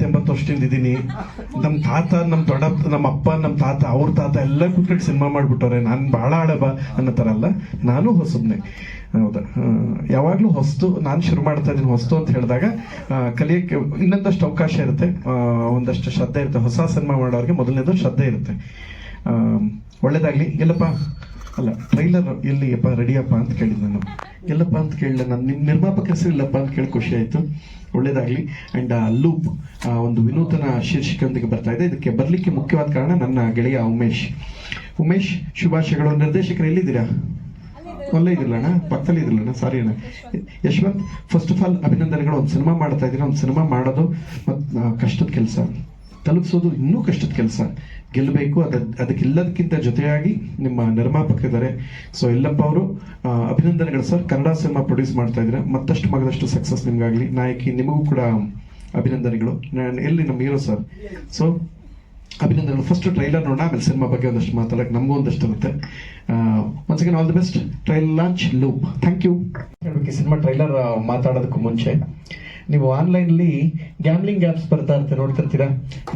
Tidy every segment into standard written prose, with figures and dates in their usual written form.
70-80 ವರ್ಷದಿಂದ ಇದ್ದೀನಿ. ನಮ್ಮ ತಾತ, ನಮ್ಮ ಅಪ್ಪ, ನಮ್ಮ ತಾತ, ಅವ್ರ ತಾತ ಎಲ್ಲ ಕೂತ್ಕೊಂಡು ಸಿನಿಮಾ ಮಾಡ್ಬಿಟ್ಟವ್ರೆ. ನಾನು ಬಹಳ ಹಳಬ ಅನ್ನೋ ಥರ ಅಲ್ಲ, ನಾನು ಹೊಸಬ್ನೆ. ಹೌದಾ, ಯಾವಾಗಲೂ ಹೊಸ್ತು. ನಾನು ಶುರು ಮಾಡ್ತಾ ಇದ್ದೀನಿ ಹೊಸ್ತು ಅಂತ ಹೇಳಿದಾಗ ಕಲಿಯೋಕ್ಕೆ ಇನ್ನೊಂದಷ್ಟು ಅವಕಾಶ ಇರುತ್ತೆ, ಒಂದಷ್ಟು ಶ್ರದ್ಧೆ ಇರುತ್ತೆ. ಹೊಸ ಸಿನಿಮಾ ಮಾಡೋರಿಗೆ ಮೊದಲನೇದು ಶ್ರದ್ಧೆ ಇರುತ್ತೆ. ಒಳ್ಳೇದಾಗಲಿ. ಎಲ್ಲಪ್ಪ ಅಲ್ಲ, ಟ್ರೈಲರ್ ಎಲ್ಲಿಯಪ್ಪ ರೆಡಿಯಪ್ಪ ಅಂತ ಕೇಳಿದ್ದು ನಾನು. ಎಲ್ಲಪ್ಪ ಅಂತ ಕೇಳಿದೆ ನಾನು. ನಿಮ್ಮ ನಿರ್ಮಾಪಕ ಹೆಸರು ಇಲ್ಲಪ್ಪ ಅಂತ ಕೇಳಿ ಖುಷಿ ಆಯಿತು. ಒಳ್ಳೇದಾಗಲಿ. ಆ್ಯಂಡ್ ಲೂಪ್ ಒಂದು ವಿನೂತನ ಶೀರ್ಷಿಕೆಯೊಂದಿಗೆ ಬರ್ತಾ ಇದೆ. ಇದಕ್ಕೆ ಬರಲಿಕ್ಕೆ ಮುಖ್ಯವಾದ ಕಾರಣ ನನ್ನ ಗೆಳೆಯ ಉಮೇಶ್. ಶುಭಾಶಯಗಳು. ನಿರ್ದೇಶಕರು ಎಲ್ಲಿದ್ದೀರಾ? ಒಳ್ಳೆ ಇದಿಲ್ಲಣ್ಣ, ಪಕ್ಕದಲ್ಲಿ ಇದಿಲ್ಲಣ್ಣ, ಸಾರಿ ಅಣ್ಣ. ಯಶವಂತ್, ಫಸ್ಟ್ ಆಫ್ ಆಲ್ ಅಭಿನಂದನೆಗಳು. ಒಂದು ಸಿನಿಮಾ ಮಾಡ್ತಾ ಇದ್ದೀರಾ. ಒಂದು ಸಿನಿಮಾ ಮಾಡೋದು ಮತ್ತು ಕಷ್ಟದ ಕೆಲಸ, ತಲುಪಿಸೋದು ಇನ್ನೂ ಕಷ್ಟದ ಕೆಲಸ. ಗೆಲ್ಲಬೇಕು. ಅದಕ್ಕೆಲ್ಲದಕ್ಕಿಂತ ಜೊತೆಯಾಗಿ ನಿಮ್ಮ ನಿರ್ಮಾಪಕರಿದ್ದಾರೆ. ಸೊ ಎಲ್ಲಪ್ಪ ಅವರು ಅಭಿನಂದನೆಗಳು ಸರ್. ಕನ್ನಡ ಸಿನಿಮಾ ಪ್ರೊಡ್ಯೂಸ್ ಮಾಡ್ತಾ ಇದ್ದೀರಾ. ಮತ್ತಷ್ಟು ಮಗದಷ್ಟು ಸಕ್ಸಸ್ ನಿಮ್ಗಾಗಲಿ. ನಾಯಕಿ ನಿಮಗೂ ಕೂಡ ಅಭಿನಂದನೆಗಳು. ಎಲ್ಲಿ ನಮ್ಮ ಹೀರೋ ಸರ್. ಸೊ ಅಭಿನಂದನೆಗಳು. ಫಸ್ಟ್ ಟ್ರೈಲರ್ ನೋಡೋಣ, ಆಮೇಲೆ ಸಿನಿಮಾ ಬಗ್ಗೆ ಒಂದಷ್ಟು ಮಾತಾಡೋಕೆ ನಮಗೂ ಒಂದಷ್ಟು ಇರುತ್ತೆ. Once again all the best. Trailer launch loop. Thank you. ಹೇಳ್ಬೇಕು, ಸಿನಿಮಾ ಟ್ರೈಲರ್ ಮಾತಾಡೋದಕ್ಕೂ ಮುಂಚೆ ನೀವು ಆನ್ಲೈನ್ಲಿ ಗ್ಯಾಮ್ಲಿಂಗ್ ಆ್ಯಪ್ಸ್ ಬರ್ತಾ ಇರ್ತೀರ, ನೋಡ್ತಿರ್ತೀರಾ.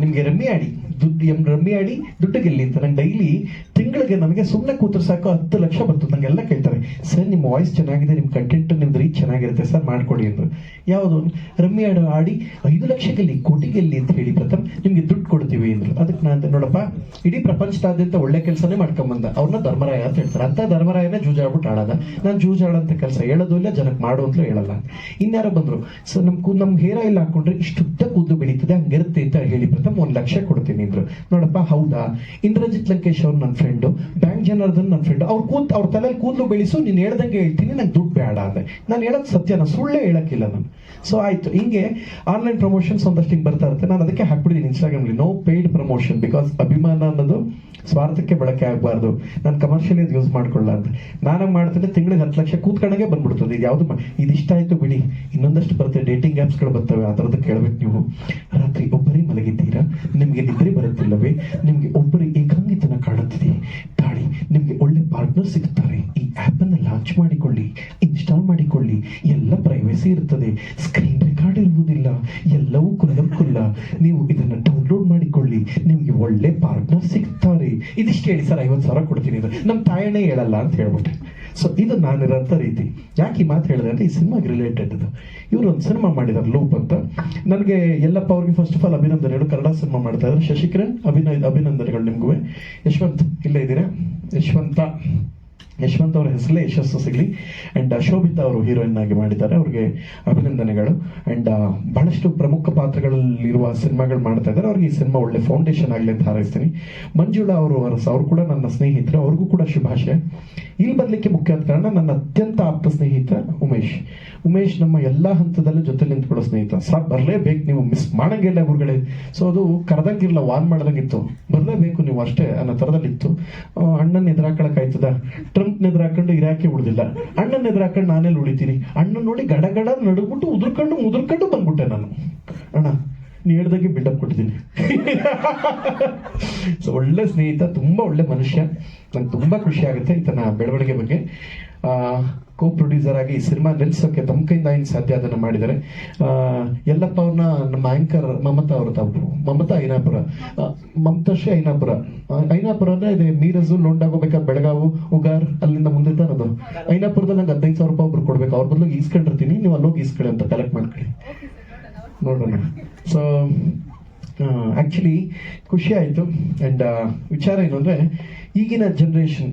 ನಿಮಗೆ ರಮ್ಮಿ ಆಡಿ ದುಡ್ಡು ಗೆಲ್ಲಿ ಅಂತ ನಂಗೆ ಡೈಲಿ ತಿಂಗಳಿಗೆ ನನಗೆ ಸುಮ್ಮನೆ ಕೂತ್ರೆ ಸಾಕು 10 ಲಕ್ಷ ಬರ್ತದೆ. ನಂಗೆಲ್ಲ ಕೇಳ್ತಾರೆ, ಸರ್ ನಿಮ್ಮ ವಾಯ್ಸ್ ಚೆನ್ನಾಗಿದೆ, ನಿಮ್ಮ ಕಂಟೆಂಟ್, ನಿಮ್ದು ರೀಚ್ ಚೆನ್ನಾಗಿರುತ್ತೆ ಸರ್, ಮಾಡ್ಕೊಡಿ ಅಂದರು. ಯಾವುದು ರಮ್ಮಿ ಆಡಿ 5 ಲಕ್ಷ ಗೆಲ್ಲಿ, ಕೋಟಿ ಗೆಲ್ಲಿ ಅಂತ ಹೇಳಿ ಪ್ರಥಮ್ ನಿಮ್ಗೆ ದುಡ್ಡು ಕೊಡ್ತೀವಿ ಅಂದರು. ಅದಕ್ಕೆ ನಾನು ನೋಡಪ್ಪ, ಇಡೀ ಪ್ರಪಂಚದಾದ್ಯಂತ ಒಳ್ಳೆ ಕೆಲಸನೇ ಮಾಡ್ಕೊಂಬಂದ. ಅವ್ರನ್ನ ಧರ್ಮರಾಯ ಅಂತ ಹೇಳ್ತಾರೆ. ಅಂತ ಧರ್ಮರಾಯನೇ ಜೂಜಾಡ್ಬಿಟ್ಟು ಆಡೋದ. ನಾನು ಜೂಜಾಡಂತ ಕೆಲಸ ಹೇಳೋದು ಇಲ್ಲ, ಜನಕ್ಕೆ ಮಾಡು ಅಂತಲೂ ಹೇಳಲ್ಲ. ಇನ್ಯಾರೋ ಬಂದರು, ಸರ್ ನಮ್ಮ ಹೇರ್ ಆಯಿಲ್ ಹಾಕೊಂಡ್ರೆ ಇಷ್ಟುದ್ದ ಕೂದಲು ಬೆಳೀತದೆ, ಹಂಗಿರುತ್ತೆ ಅಂತ ಹೇಳಿ ಪ್ರಥಮ್ 1 ಲಕ್ಷ ಕೊಡ್ತೀನಿ ಅಂದ್ರು. ನೋಡಪ್ಪ, ಹೌದಾ? ಇಂದ್ರಜಿತ್ ಲಂಕೇಶ್ ಅವ್ರು ನನ್ನ ಫ್ರೆಂಡು, ಬ್ಯಾಂಕ್ ಜನಾರ್ದನ್ ನನ್ನ ಫ್ರೆಂಡು. ಅವ್ರ ತಲೆಯಲ್ಲಿ ಕೂದಲು ಬೆಳೆಸು, ನೀನು ಹೇಳ್ದಂಗೆ ಹೇಳ್ತೀನಿ, ನಂಗೆ ದುಡ್ಡು ಬೇಡ ಅಂದೆ. ನಾನು ಹೇಳೋದು ಸತ್ಯ, ನಾನು ಸುಳ್ಳೇ ಹೇಳಕ್ಕಿಲ್ಲ ನಾನು. ಸೊ ಆಯ್ತು, ಹಿಂಗೆ ಆನ್ಲೈನ್ ಪ್ರಮೋಷನ್ಸ್ ಒಂದಷ್ಟು ಹಿಂಗೆ ಬರ್ತಾ ಇರುತ್ತೆ. ನಾನು ಅದಕ್ಕೆ ಹಾಕ್ಬಿಟ್ಟಿದ್ದೀನಿ ಇನ್ಸ್ಟಾಗ್ರಾಮ್ಲಿ, ನೋ ಪೇಯ್ಡ್ ಪ್ರಮೋಷನ್, ಬಿಕಾಸ್ ಅಭಿಮಾನ ಅನ್ನೋದು ಸ್ವಾರ್ಥಕ್ಕೆ ಬಳಕೆ ಆಗಬಾರ್ದು. ನಾನು ಕಮರ್ಷಿಯಲ್ ಯೂಸ್ ಮಾಡ್ಕೊಳ್ಳ ಅಂತ ನಾನು ಮಾಡ್ತೀನಿ. ತಿಂಗಳಿಗೆ 10 ಲಕ್ಷ ಕೂತ್ಕೊಂಡಾಗೆ ಬಂದ್ಬಿಡ್ತದೆ. ಇದು ಯಾವುದು ಇದಿಷ್ಟ ಆಯ್ತು ಬಿಡಿ, ಇನ್ನೊಂದಷ್ಟು ಬರುತ್ತೆ. ಡೇಟಿಂಗ್ ಆ್ಯಪ್ಸ್ಗಳು ಬರ್ತವೆ, ಆ ಥರದ್ದು ಕೇಳಬೇಕು ನೀವು. ರಾತ್ರಿ ಒಬ್ಬರೇ ಮಲಗಿದ್ದೀರಾ, ನಿಮಗೆ ನಿದ್ರೆ ಬರುತ್ತಿಲ್ಲವೇ, ನಿಮಗೆ ಒಬ್ಬರೇ ಏಕಾಂಗಿತನ ಕಾಡುತ್ತಿದೆ, ತಾಳಿ ನಿಮಗೆ ಒಳ್ಳೆ ಪಾರ್ಟ್ನರ್ ಸಿಗುತ್ತಾರೆ. ಈ ಆ್ಯಪನ್ನು ಲಾಂಚ್ ಮಾಡಿಕೊಳ್ಳಿ, ಇನ್ಸ್ಟಾಲ್ ಮಾಡಿಕೊಳ್ಳಿ. ಎಲ್ಲ ಪ್ರೈವಸಿ ಇರ್ತದೆ, ಸ್ಕ್ರೀನ್ ರೆಕಾರ್ಡ್ ಇರುವುದಿಲ್ಲ, ಎಲ್ಲವೂ ಕುಲ್ಲ. ನೀವು ಇದನ್ನು ಡೌನ್ಲೋಡ್ ಮಾಡಿಕೊಳ್ಳಿ, ನಿಮಗೆ ಒಳ್ಳೆ ಪಾರ್ಟ್ನರ್ ಸಿಗ್ತಾರೆ. ಇದಿಷ್ಟು ಹೇಳಿ ಸರ್ 50,000 ಕೊಡ್ತೀನಿ ಇದು ನಮ್ಮ ತಾಯಣೆ ಹೇಳಲ್ಲ ಅಂತ ಹೇಳ್ಬಿಟ್ಟೆ. ಸೊ ಇದು ನಾನಿರೋಂಥ ರೀತಿ. ಯಾಕೆ ಈ ಮಾತು ಹೇಳಿದೆ ಅಂದರೆ ಈ ಸಿನಿಮಾಗೆ ರಿಲೇಟೆಡ್ ಇದು. ಇವರು ಒಂದು ಸಿನಿಮಾ ಮಾಡಿದ್ದಾರೆ ಲೂಪ್ ಅಂತ. ನನಗೆ ಎಲ್ಲಪ್ಪ ಅವ್ರಿಗೆ ಫಸ್ಟ್ ಆಫ್ ಆಲ್ ಅಭಿನಂದನೆಗಳು. ಕನ್ನಡ ಸಿನಿಮಾ ಮಾಡ್ತಾ ಇದ್ದಾರೆ. ಶಶಿಕಿರಣ್ ಅಭಿನಂದನೆಗಳು ನಿಮಗೂ. ಯಶವಂತ್ ಇಲ್ಲೇ ಇದ್ದೀರಾ? ಯಶವಂತ್ ಅವರ ಹೆಸರಲ್ಲೇ ಯಶಸ್ಸು ಸಿಗಲಿ. ಆ್ಯಂಡ್ ಶೋಭಿತಾ ಅವರು ಹೀರೋಯಿನ್ ಆಗಿ ಮಾಡಿದ್ದಾರೆ, ಅವ್ರಿಗೆ ಅಭಿನಂದನೆಗಳು. ಆ್ಯಂಡ್ ಬಹಳಷ್ಟು ಪ್ರಮುಖ ಪಾತ್ರಗಳಲ್ಲಿರುವ ಸಿನಿಮಾಗಳು ಮಾಡ್ತಾ ಇದ್ದಾರೆ. ಅವ್ರಿಗೆ ಈ ಸಿನಿಮಾ ಒಳ್ಳೆ ಫೌಂಡೇಶನ್ ಆಗಲಿ ಅಂತ ಹಾರೈಸ್ತೀನಿ. ಮಂಜುಳಾ ಅವರು ಕೂಡ ನನ್ನ ಸ್ನೇಹಿತರು, ಅವ್ರಿಗೂ ಕೂಡ ಶುಭಾಶಯ. ಇಲ್ಲಿ ಬರಲಿಕ್ಕೆ ಮುಖ್ಯವಾದ ಕಾರಣ ನನ್ನ ಅತ್ಯಂತ ಆಪ್ತ ಸ್ನೇಹಿತ ಉಮೇಶ್ ನಮ್ಮ ಎಲ್ಲ ಹಂತದಲ್ಲೂ ಜೊತೆ ನಿಂತ್ಕೊಳ್ಳೋ ಸ್ನೇಹಿತ. ಸಾರ್ ಬರಲೇಬೇಕು, ನೀವು ಮಿಸ್ ಮಾಡಂಗಿಲ್ಲ ಗುರುಗಳೇ. ಸೊ ಅದು ಕರೆದಂಗಿರಲ್ಲ, ವಾನ್ ಮಾಡ್ದಂಗಿತ್ತು, ಬರಲೇಬೇಕು ನೀವು ಅಷ್ಟೇ ಅನ್ನೋ ಥರದಲ್ಲಿತ್ತು. ಅಣ್ಣನ ಎದುರಾಕೊಳ್ಳೋಕ್ಕಾಯ್ತದ? ಟ್ರಂಪ್ ಎದುರಾಕೊಂಡು ಇರಾಕೆ ಉಳಿದಿಲ್ಲ, ಅಣ್ಣನ ಎದುರಾಕೊಂಡು ನಾನೆಲ್ಲಿ ಉಳಿತೀನಿ? ಅಣ್ಣನ ನೋಡಿ ಗಡ ನಡುಗ್ಬಿಟ್ಟು ಮುದುರ್ಕೊಂಡು ಬಂದ್ಬಿಟ್ಟೆ ನಾನು. ಅಣ್ಣ ನೀ ಹೇಳ್ದಾಗೆ ಬಿಲ್ಡಪ್ ಕೊಟ್ಟಿದ್ದೀನಿ. ಸೊ ಒಳ್ಳೆ ಸ್ನೇಹಿತ, ತುಂಬ ಒಳ್ಳೆ ಮನುಷ್ಯ. ನಂಗೆ ತುಂಬ ಖುಷಿ ಆಗುತ್ತೆ ಈತನ ಬೆಳವಣಿಗೆ ಬಗ್ಗೆ. ಕೋ ಪ್ರೊಡ್ಯೂಸರ್ ಆಗಿ ಈ ಸಿನಿಮಾ ನಿಲ್ಲಿಸೋಕ್ಕೆ ತಮ್ಮ ಕೈಯಿಂದ ಏನು ಸಾಧ್ಯ ಅದನ್ನು ಮಾಡಿದ್ದಾರೆ. ಎಲ್ಲಪ್ಪ ಅವ್ರನ್ನ ನಮ್ಮ ಆ್ಯಂಕರ್ ಮಮತಾ ಮಮತಾಶ್ರೀ ಐನಾಪುರ ಅಂದ್ರೆ ಇದೆ ಮೀರಜು ಲೋಂಡಾಗೋಬೇಕಾದ ಬೆಳಗಾವು ಉಗಾರ್ ಅಲ್ಲಿಂದ ಮುಂದೆ ತಾನದು. ಐನಾಪುರದಲ್ಲಿ ನಂಗೆ 15,000 ರೂಪಾಯಿ ಒಬ್ರು ಕೊಡ್ಬೇಕು. ಅವ್ರ ಬದಲು ಈಸ್ಕೊಂಡಿರ್ತೀನಿ, ನೀವು ಅಲ್ಲೋಗಿ ಈಸ್ಕೊಳ್ಳಿ ಅಂತ ಕಲೆಕ್ಟ್ ಮಾಡ್ಕೊಳ್ಳಿ, ನೋಡೋಣ. ಸೊ ಆ್ಯಕ್ಚುಲಿ ಖುಷಿ ಆಯಿತು. ಆ್ಯಂಡ್ ವಿಚಾರ ಏನು ಅಂದರೆ, ಈಗಿನ ಜನ್ರೇಷನ್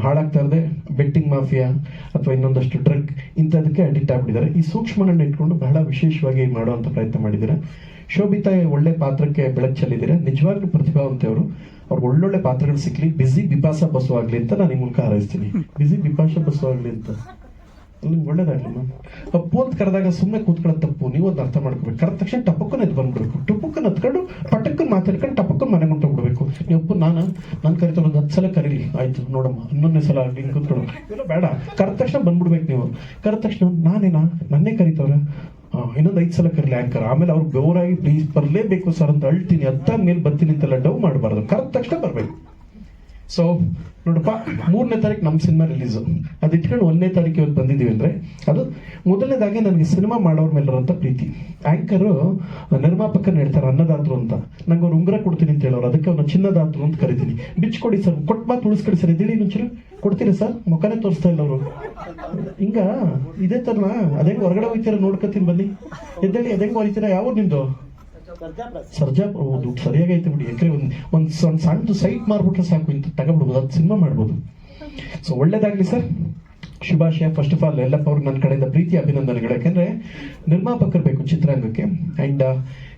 ಹಾಳಾಗ್ತಾ ಇರದೆ ಬೆಟ್ಟಿಂಗ್ ಮಾಫಿಯಾ ಅಥವಾ ಇನ್ನೊಂದಷ್ಟು ಡ್ರಗ್ ಇಂಥದಕ್ಕೆ ಅಡಿಕ್ಟ್ ಆಗಿಬಿಟ್ಟಿದ್ದಾರೆ. ಈ ಸೂಕ್ಷ್ಮನನ್ನು ಇಟ್ಕೊಂಡು ಬಹಳ ವಿಶೇಷವಾಗಿ ಮಾಡುವಂಥ ಪ್ರಯತ್ನ ಮಾಡಿದ್ದೀರಾ. ಶೋಭಿತಾ ಒಳ್ಳೆ ಪಾತ್ರಕ್ಕೆ ಬೆಳಕು ಚೆಲ್ಲಿದ್ದೀರಾ. ನಿಜವಾಗ್ಲೂ ಪ್ರತಿಭಾವಂತವರು. ಅವ್ರಿಗೆ ಒಳ್ಳೊಳ್ಳೆ ಪಾತ್ರಗಳು ಸಿಕ್ಕಲಿ. ಬಿಸಿ ಬಿಪಾಸ ಬಸ್ಸು ಆಗಲಿ ಅಂತ ನಾನು ಈ ಮೂಲಕ ಹಾರೈಸ್ತೀನಿ. ಬಿಸಿ ಬಿಪಾಸ ಬಸ್ಸು ಆಗಲಿ ಅಂತ ನಿಮ್ಗೆ ಒಳ್ಳೇದಾಗಲಿ. ತಪ್ಪು ಅಂತ ಕರೆದಾಗ ಸುಮ್ಮನೆ ಕೂತ್ಕೊಳ್ಳೋದು ತಪ್ಪು. ನೀವು ಅದನ್ನ ಅರ್ಥ ಮಾಡ್ಕೋಬೇಕು. ಕರೆದ ತಕ್ಷಣ ಟಪಕ್ಕನ್ನು ಎದ್ದು ಬಂದ್ಬಿಡ್ಬೇಕು. ಟಪಕ್ಕನ್ನು ಹತ್ಕೊಂಡು ಪಟಕ್ಕನ್ನು ಮಾತಾಡ್ಕೊಂಡು ಟಪಕ್ಕನ್ನು ಮನೆ ಮುಂಟೋಗ್ಬಿಡ್ಬೇಕು. ನೀವು ನಾನು ಕರಿತಾ ಒಂದು 10 ಸಲ ಕರೀಲಿ, ಆಯ್ತು ನೋಡಮ್ಮ, 11ನೇ ಸಲ ನೀನು ಕೂತ್ಕೊಳ್ಳೋ, ಇವೆಲ್ಲ ಬೇಡ. ಕರೆದ ತಕ್ಷಣ ಬಂದ್ಬಿಡ್ಬೇಕು. ನೀವು ಕರೆದ ತಕ್ಷಣ ನನ್ನೇ ಕರಿತವ್ರೆ, ಇನ್ನೊಂದು 5 ಸಲ ಕರೀಲಿ ಆ್ಯಂಕರ್. ಆಮೇಲೆ ಅವ್ರು ಬೆವರಾಗಿ ಪ್ಲೀಸ್ ಬರಲೇಬೇಕು ಸರ್ ಅಂತ ಅಳ್ತೀನಿ, ಅತ್ತ ಮೇಲೆ ಬರ್ತೀನಿ ಅಂತೆಲ್ಲ ಡವ್ ಮಾಡಬಾರ್ದು. ಕರೆದ ತಕ್ಷಣ ಬರಬೇಕು. ಸೊ ನೋಡಪ್ಪ, 3ನೇ ತಾರೀಕು ನಮ್ಮ ಸಿನಿಮಾ ರಿಲೀಸು. ಅದು ಇಟ್ಕೊಂಡು 1ನೇ ತಾರೀಕು ಇವತ್ತು ಬಂದಿದ್ದೀವಿ ಅಂದರೆ ಅದು ಮೊದಲನೇದಾಗಿ ನನಗೆ ಸಿನಿಮಾ ಮಾಡೋರ ಮೇಲಿರೋಂಥ ಪ್ರೀತಿ. ಆ್ಯಂಕರು ನಿರ್ಮಾಪಕರನ್ನ ಹೇಳ್ತಾರೆ ಅನ್ನದಾತರು ಅಂತ. ನಂಗೆ ಅವ್ರು ಉಂಗುರ ಕೊಡ್ತೀನಿ ಅಂತ ಹೇಳೋರು, ಅದಕ್ಕೆ ಅವ್ರನ್ನ ಚಿನ್ನದಾತರು ಅಂತ ಕರಿತೀನಿ. ಬಿಚ್ಚು ಕೊಡಿ ಸರ್, ಕೊಟ್ಟು ಮಾತು ಉಳಿಸ್ಕೊಡಿ ಸರ್, ಇದ್ದೀರಿ ಒಂಚೂರು ಕೊಡ್ತೀರಾ ಸರ್, ಮುಖನೇ ತೋರಿಸ್ತಾ ಇಲ್ಲ ಅವರು. ಹಿಂಗ ಇದೇ ಥರನಾ? ಅದೇಂಗೆ ಹೊರಗಡೆ ಹೋಗ್ತೀರಾ ನೋಡ್ಕೊತೀನಿ ಬನ್ನಿ. ಎದ್ದೇಳಿ, ಅದೇಂಗೆ ಹೊರಿತೀರಾ? ಯಾವ ನಿಂದು? ಸರ್ಜಾಪುರ. ದುಡ್ಡು ಸರಿಯಾಗೈತೆ ಬಿಡಿ. ಯಾಕಂದ್ರೆ ಒಂದು ಸಣ್ಣದು ಸೈಟ್ ಮಾರ್ಬಿಟ್ರೆ ಸಾಕು, ಇಂತ ತಗೊಬಿಡ್ಬೋದು, ಅದು ಸಿನಿಮಾ ಮಾಡ್ಬೋದು. ಸೊ ಒಳ್ಳೇದಾಗ್ಲಿ ಸರ್, ಶುಭಾಶಯ. ಫಸ್ಟ್ ಆಫ್ ಆಲ್ ಎಲ್ಲಪ್ಪ ಅವ್ರಿಗೆ ನನ್ನ ಕಡೆಯಿಂದ ಪ್ರೀತಿ ಅಭಿನಂದನೆಗಳು. ಯಾಕೆಂದ್ರೆ ನಿರ್ಮಾಪಕರು ಬೇಕು ಚಿತ್ರರಂಗಕ್ಕೆ. ಆ್ಯಂಡ್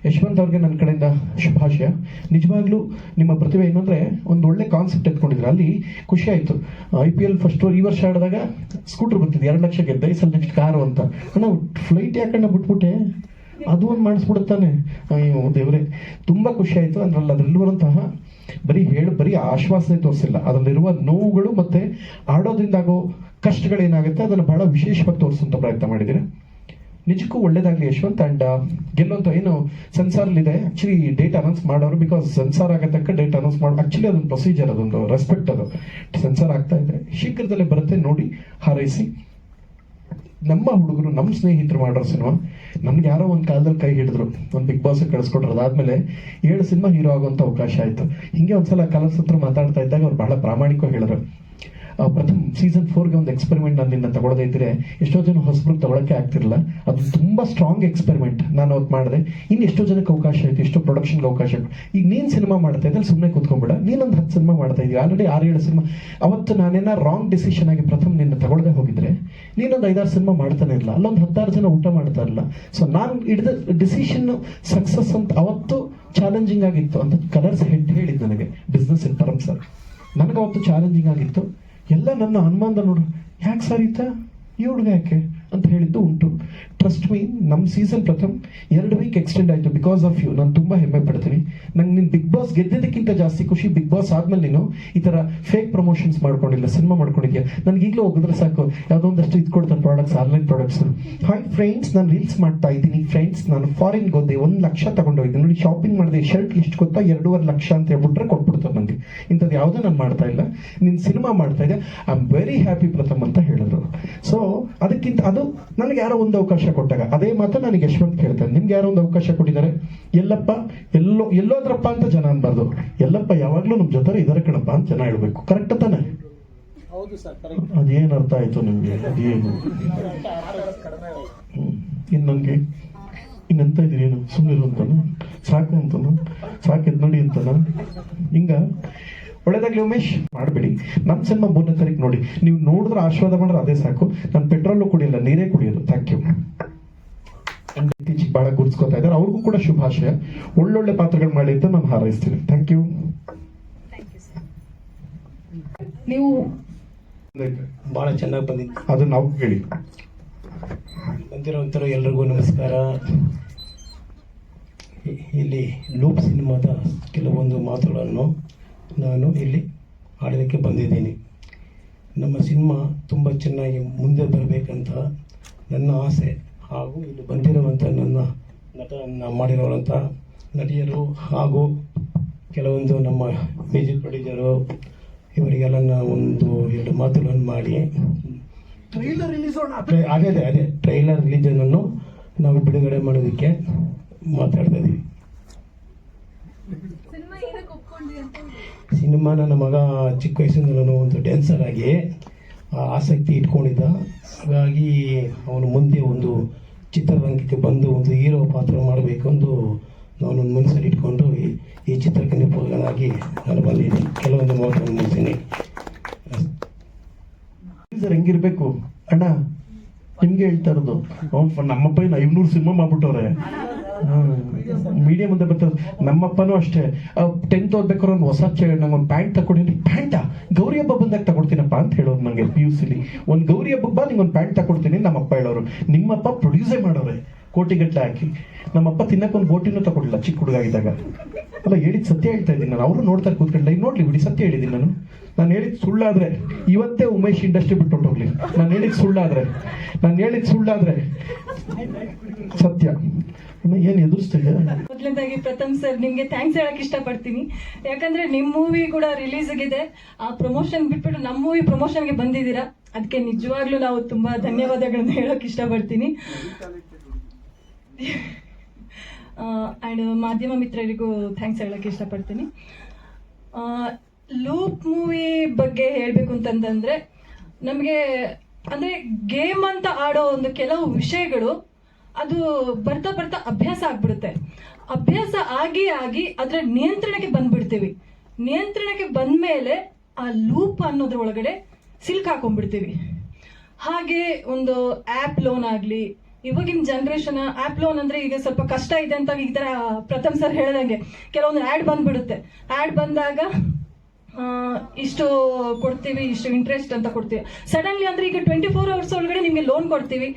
ಯಶವಂತ್ ಅವ್ರಿಗೆ ನನ್ನ ಕಡೆಯಿಂದ ಶುಭಾಶಯ. ನಿಜವಾಗ್ಲೂ ನಿಮ್ಮ ಪ್ರತಿಭೆ ಏನಂದ್ರೆ ಒಂದು ಒಳ್ಳೆ ಕಾನ್ಸೆಪ್ಟ್ ಎತ್ಕೊಂಡಿದ್ರೆ ಅಲ್ಲಿ ಖುಷಿ ಆಯ್ತು. IPL ಫಸ್ಟ್ ಈ ವರ್ಷ ಆಡಿದಾಗ ಸ್ಕೂಟರ್ ಬರ್ತಿದ್ದೆ 2 ಲಕ್ಷ ಗೆದ್ದ, ಈ ಸಲ ನೆಕ್ಸ್ಟ್ ಕಾರು ಅಂತ. ನಾವು ಫ್ಲೈಟ್ ಯಾಕಂಡ ಬಿಟ್ಬಿಟ್ಟೆ, ಅದು ಒಂದು ಮಾಡಿಸ್ಬಿಡುತ್ತಾನೆ. ಅಯ್ಯೋ ದೇವ್ರೆ, ತುಂಬಾ ಖುಷಿ ಆಯ್ತು. ಅದ್ರಲ್ಲಿ ಬರುವಂತಹ ಬರೀ ಆಶ್ವಾಸನೆ ತೋರಿಸಿಲ್ಲ, ಅದರಲ್ಲಿರುವ ನೋವುಗಳು ಮತ್ತೆ ಆಡೋದ್ರಿಂದ ಆಗೋ ಕಷ್ಟಗಳೇನಾಗುತ್ತೆ ಅದನ್ನು ಬಹಳ ವಿಶೇಷವಾಗಿ ತೋರಿಸುವಂತ ಪ್ರಯತ್ನ ಮಾಡಿದ್ದೀರಾ. ನಿಜಕ್ಕೂ ಒಳ್ಳೇದಾಗ್ಲಿ ಯಶವಂತ್. ಅಂಡ್ ಗೆಲ್ಲುವಂತ ಏನು ಸೆನ್ಸಾರ್ಲಿದೆ, ಆಕ್ಚುಲಿ ಡೇಟ್ ಅನೌನ್ಸ್ ಮಾಡೋರು, ಬಿಕಾಸ್ ಸೆನ್ಸಾರ್ ಆಗೋ ತನಕ ಡೇಟ್ ಅನೌನ್ಸ್ ಮಾಡಿ, ಆಕ್ಚುಲಿ ಅದೊಂದು ಪ್ರೊಸೀಜರ್, ಅದೊಂದು ರೆಸ್ಪೆಕ್ಟ್. ಅದು ಸೆನ್ಸಾರ್ ಆಗ್ತಾ ಇದೆ, ಶೀಘ್ರದಲ್ಲೇ ಬರುತ್ತೆ, ನೋಡಿ ಹಾರೈಸಿ. ನಮ್ಮ ಹುಡುಗರು, ನಮ್ಮ ಸ್ನೇಹಿತರು ಮಾಡೋ ಸಿನಿಮಾ ನಮ್ಗೆ ಯಾರೋ ಒಂದು ಕಾಲದಲ್ಲಿ ಕೈ ಹಿಡಿದ್ರು, ಒಂದು ಬಿಗ್ ಬಾಸ್ ಕಳಿಸ್ಕೊಟ್ರು. ಅದಾದ್ಮೇಲೆ 7 ಸಿನಿಮಾ ಹೀರೋ ಆಗುವಂತ ಅವಕಾಶ ಆಯ್ತು. ಹಿಂಗೆ ಒಂದ್ಸಲ ಕಲರ್ಸ್ ಹತ್ರ ಮಾತಾಡ್ತಾ ಇದ್ದಾಗ ಅವ್ರು ಬಹಳ ಪ್ರಾಮಾಣಿಕವಾಗಿ ಹೇಳಿದ್ರು, ಪ್ರಥಮ ಸೀಸನ್ 4ಗೆ ಒಂದು ಎಕ್ಸ್ಪೆರಿಮೆಂಟ್ ನಾನು ನಿನ್ನ ತಗೊಳ್ಳದೇ ಇದ್ರೆ ಎಷ್ಟೋ ಜನ ಹೊಸಬ್ರಿಗೆ ತಗೊಳಕ್ಕೆ ಆಗ್ತಿರಲಿಲ್ಲ. ಅದು ತುಂಬಾ ಸ್ಟ್ರಾಂಗ್ ಎಕ್ಸ್ಪೆರಿಮೆಂಟ್ ನಾನು ಅವತ್ತು ಮಾಡಿದೆ. ಇನ್ನು ಎಷ್ಟೋ ಜನಕ್ಕೆ ಅವಕಾಶ ಆಯ್ತು, ಎಷ್ಟೋ ಪ್ರೊಡಕ್ಷನ್ಗೆ ಅವಕಾಶ ಆಯ್ತು. ಈಗ ನೀನು ಸಿನಿಮಾ ಮಾಡ್ತಾ ಇದ್ದಲ್ಲಿ ಸುಮ್ಮನೆ ಕೂತ್ಕೊಂಡ್ಬಿಡ, ನೀನೊಂದು 10 ಸಿನಿಮಾ ಮಾಡ್ತಾ ಇದೀವಿ, ಆಲ್ರೆಡಿ 6-7 ಸಿನಿಮಾ. ಅವತ್ತು ನಾನೇನ ರಾಂಗ್ ಡಿಸಿಷನ್ ಆಗಿ ಪ್ರಥಮ ನಿನ್ನ ತಗೊಳ್ಳದೆ ಹೋಗಿದ್ರೆ ನೀನೊಂದು 5-6 ಸಿನಿಮಾ ಮಾಡ್ತಾನೆ ಇಲ್ಲ, ಅಲ್ಲೊಂದು 10-6 ಜನ ಊಟ ಮಾಡ್ತಾ ಇಲ್ಲ. ಸೊ ನಾನು ಹಿಡಿದ ಡಿಸಿಷನ್ ಸಕ್ಸಸ್ ಅಂತ ಅವತ್ತು ಚಾಲೆಂಜಿಂಗ್ ಆಗಿತ್ತು ಅಂತ ಕಲರ್ಸ್ ಹೆಡ್ ಹೇಳಿದ್ದು ನನಗೆ, ಬಿಸ್ನೆಸ್ ಇನ್ ಟರ್ಮ್ಸ್ ಸರ್. ನನಗೆ ಅವತ್ತು ಚಾಲೆಂಜಿಂಗ್ ಆಗಿತ್ತು. ಎಲ್ಲ ನನ್ನ ಅನುಮಾನದ ನೋಡು, ಯಾಕೆ ಸರ್ ಈತ ಈ ಹುಡುಗ ಯಾಕೆ ಅಂತ ಹೇಳಿದ್ದು ಉಂಟು. ಟ್ರಸ್ಟ್ ಮೀ, ನಮ್ಮ ಸೀಸನ್ ಪ್ರಥಮ 2 ವೀಕ್ ಎಕ್ಸ್ಟೆಂಡ್ ಆಯಿತು ಬಿಕಾಸ್ ಆಫ್ ಯು. ನಾನು ತುಂಬ ಹೆಮ್ಮೆ ಪಡ್ತೀನಿ. ನಂಗೆ ನೀನು ಬಿಗ್ ಬಾಸ್ ಗೆದ್ದಿದ್ದಕ್ಕಿಂತ ಜಾಸ್ತಿ ಖುಷಿ, ಬಿಗ್ ಬಾಸ್ ಆದ್ಮೇಲೆ ನೀನು ಈ ಥರ ಫೇಕ್ ಪ್ರಮೋಷನ್ಸ್ ಮಾಡ್ಕೊಂಡಿಲ್ಲ, ಸಿನಿಮಾ ಮಾಡ್ಕೊಂಡಿದ್ಯಾ. ನನಗೆ ಈಗಲೂ ಹೋಗಿದ್ರೆ ಸಾಕು, ಯಾವುದೋ ಒಂದಷ್ಟು ಇದು ಕೊಡ್ತಾರೆ products, online products. Hi friends, ನಾನು ರೀಲ್ಸ್ ಮಾಡ್ತಾ ಇದ್ದೀನಿ ಫ್ರೆಂಡ್ಸ್, ನಾನು ಫಾರಿನ್ಗೆ ಹೋದೆ, 1 ಲಕ್ಷ ತಗೊಂಡೋಗಿದ್ದೆ ನೋಡಿ, ಶಾಪಿಂಗ್ ಮಾಡಿದೆ, ಶರ್ಟ್ ಎಷ್ಟು ಗೊತ್ತಾ 2.5 ಲಕ್ಷ ಅಂತ ಹೇಳ್ಬಿಟ್ರೆ ಕೊಟ್ಬಿಡ್ತಾರೆ ನನಗೆ. ಇಂಥದ್ದು ಯಾವುದೂ ನಾನು ಮಾಡ್ತಾ ಇಲ್ಲ, ನೀನು ಸಿನಿಮಾ ಮಾಡ್ತಾ ಇದ್ದೆ, ಐ ಆಮ್ ವೆರಿ ಹ್ಯಾಪಿ ಪ್ರಥಮ್ ಅಂತ ಹೇಳಿದ್ರು. ಸೊ ಅದಕ್ಕಿಂತ ಅದು ನನಗೆ ಯಾರೋ ಒಂದು ಅವಕಾಶ ಕೊಟ್ಟಾಗ ಅದೇ ಮಾತ್ರ ನನಗೆ ಯಶವಂತ್ ಕೇಳ್ತಾರೆ, ನಿಮ್ಗೆ ಯಾರೋ ಒಂದು ಅವಕಾಶ ಕೊಟ್ಟಿದ್ದಾರೆ, ಎಲ್ಲಪ್ಪ ಎಲ್ಲೋದ್ರಪ್ಪ ಅಂತ ಜನ ಅನ್ಬಾರ್ದು, ಎಲ್ಲಪ್ಪ ಯಾವಾಗ್ಲೂ ನಮ್ಮ ಜೊತೆ ಇದಾರೆ ಕಣಪ್ಪ ಅಂತ ಜನ ಹೇಳ್ಬೇಕು. ಕರೆಕ್ಟ್ ತಾನೆ? ಅದೇನು ಅರ್ಥ ಆಯ್ತು ನಿಮ್ಗೆ? ಅದೇನು ಇನ್ನು ನನಗೆ ಇನ್ನಂತ ಇದೀರಿ ಏನು ಸುಮ್ಮನೆ ಅಂತಾನ, ಸಾಕು ಅಂತಾನ, ಸಾಕಿದ್ ನೋಡಿ ಅಂತಾನ. ಹಿಂಗ ಒಳ್ಳೇದಾಗ್ಲಿ ಉಮೇಶ್, ಮಾಡಬೇಡಿ. ನಮ್ಮ ಸಿನಿಮಾ 3ನೇ ತಾರೀಕು ನೋಡಿ, ನೀವು ನೋಡಿದ್ರೆ ಆಶೀರ್ವಾದ ಮಾಡಿದ್ರೆ ಅದೇ ಸಾಕು. ನಾನು ಪೆಟ್ರೋಲು ಕುಡಿಯಲ್ಲ, ನೀರೇ ಕುಡಿಯೋದು. Thank you. ಇತ್ತೀಚೆಗೆ ಬಹಳ ಗುರ್ಸ್ಕೊತಾ ಇದ್ದಾರೆ, ಅವ್ರಿಗೂ ಕೂಡ ಶುಭಾಶಯ. ಒಳ್ಳೊಳ್ಳೆ ಪಾತ್ರಗಳು ಮಾಡಿ ಅಂತ ನಾನು ಹಾರೈಸ್ತೀನಿ. Thank you. ನೀವು ಬಹಳ ಚೆನ್ನಾಗಿ ಬಂದಿದ್ದು, ಅದು ನಾವು ಹೇಳಿ ಬಂದಿರೋಂಥರು ಎಲ್ರಿಗೂ ನಮಸ್ಕಾರ. ಇಲ್ಲಿ ಲೂಪ್ ಸಿನಿಮಾದ ಕೆಲವೊಂದು ಮಾತುಗಳನ್ನು ನಾನು ಇಲ್ಲಿ ಆಡಲಿಕ್ಕೆ ಬಂದಿದ್ದೀನಿ. ನಮ್ಮ ಸಿನಿಮಾ ತುಂಬ ಚೆನ್ನಾಗಿ ಮುಂದೆ ಬರಬೇಕಂತ ನನ್ನ ಆಸೆ, ಹಾಗೂ ಇಲ್ಲಿ ಬಂದಿರುವಂಥ ನನ್ನ ಮಾಡಿರುವಂಥ ನಟಿಯರು ಹಾಗೂ ಕೆಲವೊಂದು ನಮ್ಮ ಮ್ಯೂಸಿಕ್ ಪ್ರೊಡ್ಯೂಸರು ಇವರಿಗೆಲ್ಲ ಒಂದು 2 ಮಾತುಗಳನ್ನು ಮಾಡಿ ಟ್ರೈಲರ್ ರಿಲೀಸ್ ಅದೇ ಟ್ರೈಲರ್ ರಿಲೀಸನ್ನು ನಾವು ಬಿಡುಗಡೆ ಮಾಡೋದಕ್ಕೆ ಮಾತಾಡ್ತಾ ಇದ್ದೀವಿ. ಸಿನಿಮಾ ನನ್ನ ಮಗ ಚಿಕ್ಕ ವಯಸ್ಸಿಂದಲೂ ಒಂದು ಡ್ಯಾನ್ಸರ್ ಆಗಿ ಆಸಕ್ತಿ ಇಟ್ಕೊಂಡಿದ್ದ. ಹಾಗಾಗಿ ಅವನು ಮುಂದೆ ಒಂದು ಚಿತ್ರರಂಗಕ್ಕೆ ಬಂದು ಒಂದು ಹೀರೋ ಪಾತ್ರ ಮಾಡಬೇಕೆಂದು ನಾನೊಂದು ಮನಸ್ಸಲ್ಲಿ ಇಟ್ಕೊಂಡು ಈ ಚಿತ್ರಕ್ಕೆ ನಿಪುಣನಾಗಿ ನಾನು ಬಂದಿದ್ದೀನಿ. ಕೆಲವೊಂದು ಮಾತನ್ನು ಮುಗಿಸ್ತೀನಿ. ಹೆಂಗಿರ್ಬೇಕು ಅಣ್ಣ ನಿಮ್ಗೆ ಹೇಳ್ತಾ ಇರೋದು, ನಮ್ಮಪ್ಪ 500 ಸಿನಿಮಾ ಮಾಡ್ಬಿಟ್ಟವ್ರೆ. ಮೀಡಿಯಂ ಅಂತ ಬರ್ತದೆ. ನಮ್ಮಪ್ಪನೂ ಅಷ್ಟೇ, 10th ಓದ್ಬೇಕಾದ್ರೆ ಒಂದು ಹೊಸ ನಂಗೊಂದು ಪ್ಯಾಂಟ್ ತಗೊಂಡಿನಿ. ಪ್ಯಾಂಟಾ? ಗೌರಿ ಹಬ್ಬ ಬಂದಾಗ ತಗೊಡ್ತೀನಪ್ಪ ಅಂತ ಹೇಳೋರು ನನಗೆ PUC. ಒಂದು ಗೌರಿ ಹಬ್ಬಕ್ಕೆ ಬಾ ನಿಂಗೊಂದು ಪ್ಯಾಂಟ್ ತಗೊಡ್ತೀನಿ. ನಮ್ಮಪ್ಪ ಹೇಳೋರು, ನಿಮ್ಮಪ್ಪ ಪ್ರೊಡ್ಯೂಸೇ ಮಾಡೋರೆ ಕೋಟಿಗಟ್ಟಲೆ ಹಾಕಿ. ನಮ್ಮಪ್ಪ ತಿನ್ನಕ್ಕೊಂದು ಬೋಟಿನೂ ತಗೊಳ್ಳಿಲ್ಲ ಚಿಕ್ಕ ಹುಡುಗ ಇದ್ದಾಗ. ಅಲ್ಲ, ಹೇಳಿದ್ ಸತ್ಯ ಹೇಳ್ತಾ ಇದ್ದೀನಿ ನಾನು. ಅವರು ನೋಡ್ತಾರೆ ಕೂತ್ಕೊಂಡ್ಲ, ಈಗ ನೋಡ್ಲಿ ಬಿಡಿ, ಸತ್ಯ ಹೇಳಿದ್ದೀನಿ ನಾನು. ನಾನು ಹೇಳಿದ್ ಸುಳ್ಳಾದ್ರೆ ಇವತ್ತೇ ಉಮೇಶ್ ಇಂಡಸ್ಟ್ರಿ ಬಿಟ್ಟು ಹೊಟ್ಟೋಗ್ಲಿ. ನಾನು ಹೇಳಿದ್ ಸುಳ್ಳಾದ್ರೆ ಸತ್ಯ. ಏನು ಎದುರಿಸ್ತಿದ್ದೆ? ಮೊದಲನೇದಾಗಿ ಪ್ರಥಮ್ ಸರ್ ನಿಮಗೆ ಥ್ಯಾಂಕ್ಸ್ ಹೇಳಕ್ ಇಷ್ಟಪಡ್ತೀನಿ. ಯಾಕಂದ್ರೆ ನಿಮ್ಮ ಮೂವಿ ಕೂಡ ರಿಲೀಸ್ ಆಗಿದೆ, ಆ ಪ್ರಮೋಷನ್ ಬಿಟ್ಬಿಟ್ಟು ನಮ್ಮ ಮೂವಿ ಪ್ರಮೋಷನ್ಗೆ ಬಂದಿದ್ದೀರಾ, ಅದಕ್ಕೆ ನಿಜವಾಗ್ಲೂ ನಾವು ತುಂಬಾ ಧನ್ಯವಾದಗಳನ್ನ ಹೇಳಕ್ ಇಷ್ಟಪಡ್ತೀನಿ. ಆ್ಯಂಡ್ ಮಾಧ್ಯಮ ಮಿತ್ರರಿಗೂ ಥ್ಯಾಂಕ್ಸ್ ಹೇಳಕ್ ಇಷ್ಟಪಡ್ತೀನಿ. ಲೂಪ್ ಮೂವಿ ಬಗ್ಗೆ ಹೇಳಬೇಕು ಅಂತಂದ್ರೆ ನಮಗೆ ಅಂದ್ರೆ ಗೇಮ್ ಅಂತ ಆಡೋ ಒಂದು ಕೆಲವು ವಿಷಯಗಳು ಅದು ಬರ್ತಾ ಬರ್ತಾ ಅಭ್ಯಾಸ ಆಗ್ಬಿಡುತ್ತೆ. ಅಭ್ಯಾಸ ಆಗಿ ಆಗಿ ಅದರ ನಿಯಂತ್ರಣಕ್ಕೆ ಬಂದ್ಬಿಡ್ತೀವಿ. ನಿಯಂತ್ರಣಕ್ಕೆ ಬಂದ್ಮೇಲೆ ಆ ಲೂಪ್ ಅನ್ನೋದ್ರ ಒಳಗಡೆ ಸಿಲ್ಕಾಕೊಂಡ್ಬಿಡ್ತೀವಿ. ಹಾಗೆ ಒಂದು ಆ್ಯಪ್ ಲೋನ್ ಆಗಲಿ, ಇವಾಗಿನ ಜನ್ರೇಷನ್ ಆ್ಯಪ್ ಲೋನ್ ಅಂದ್ರೆ ಈಗ ಸ್ವಲ್ಪ ಕಷ್ಟ ಇದೆ ಅಂತ ಈ ಥರ ಪ್ರಥಮ್ ಸರ್ ಹೇಳ್ದಂಗೆ ಕೆಲವೊಂದು ಆ್ಯಡ್ ಬಂದ್ಬಿಡುತ್ತೆ. ಆ್ಯಡ್ ಬಂದಾಗ ಇಷ್ಟು ಕೊಡ್ತೀವಿ, ಇಷ್ಟು ಇಂಟ್ರೆಸ್ಟ್ ಅಂತ ಕೊಡ್ತೀವಿ. ಸಡನ್ಲಿ ಅಂದ್ರೆ ಈಗ 24 hours ಒಳಗಡೆ ನಿಮಗೆ ಲೋನ್ ಕೊಡ್ತೀವಿ.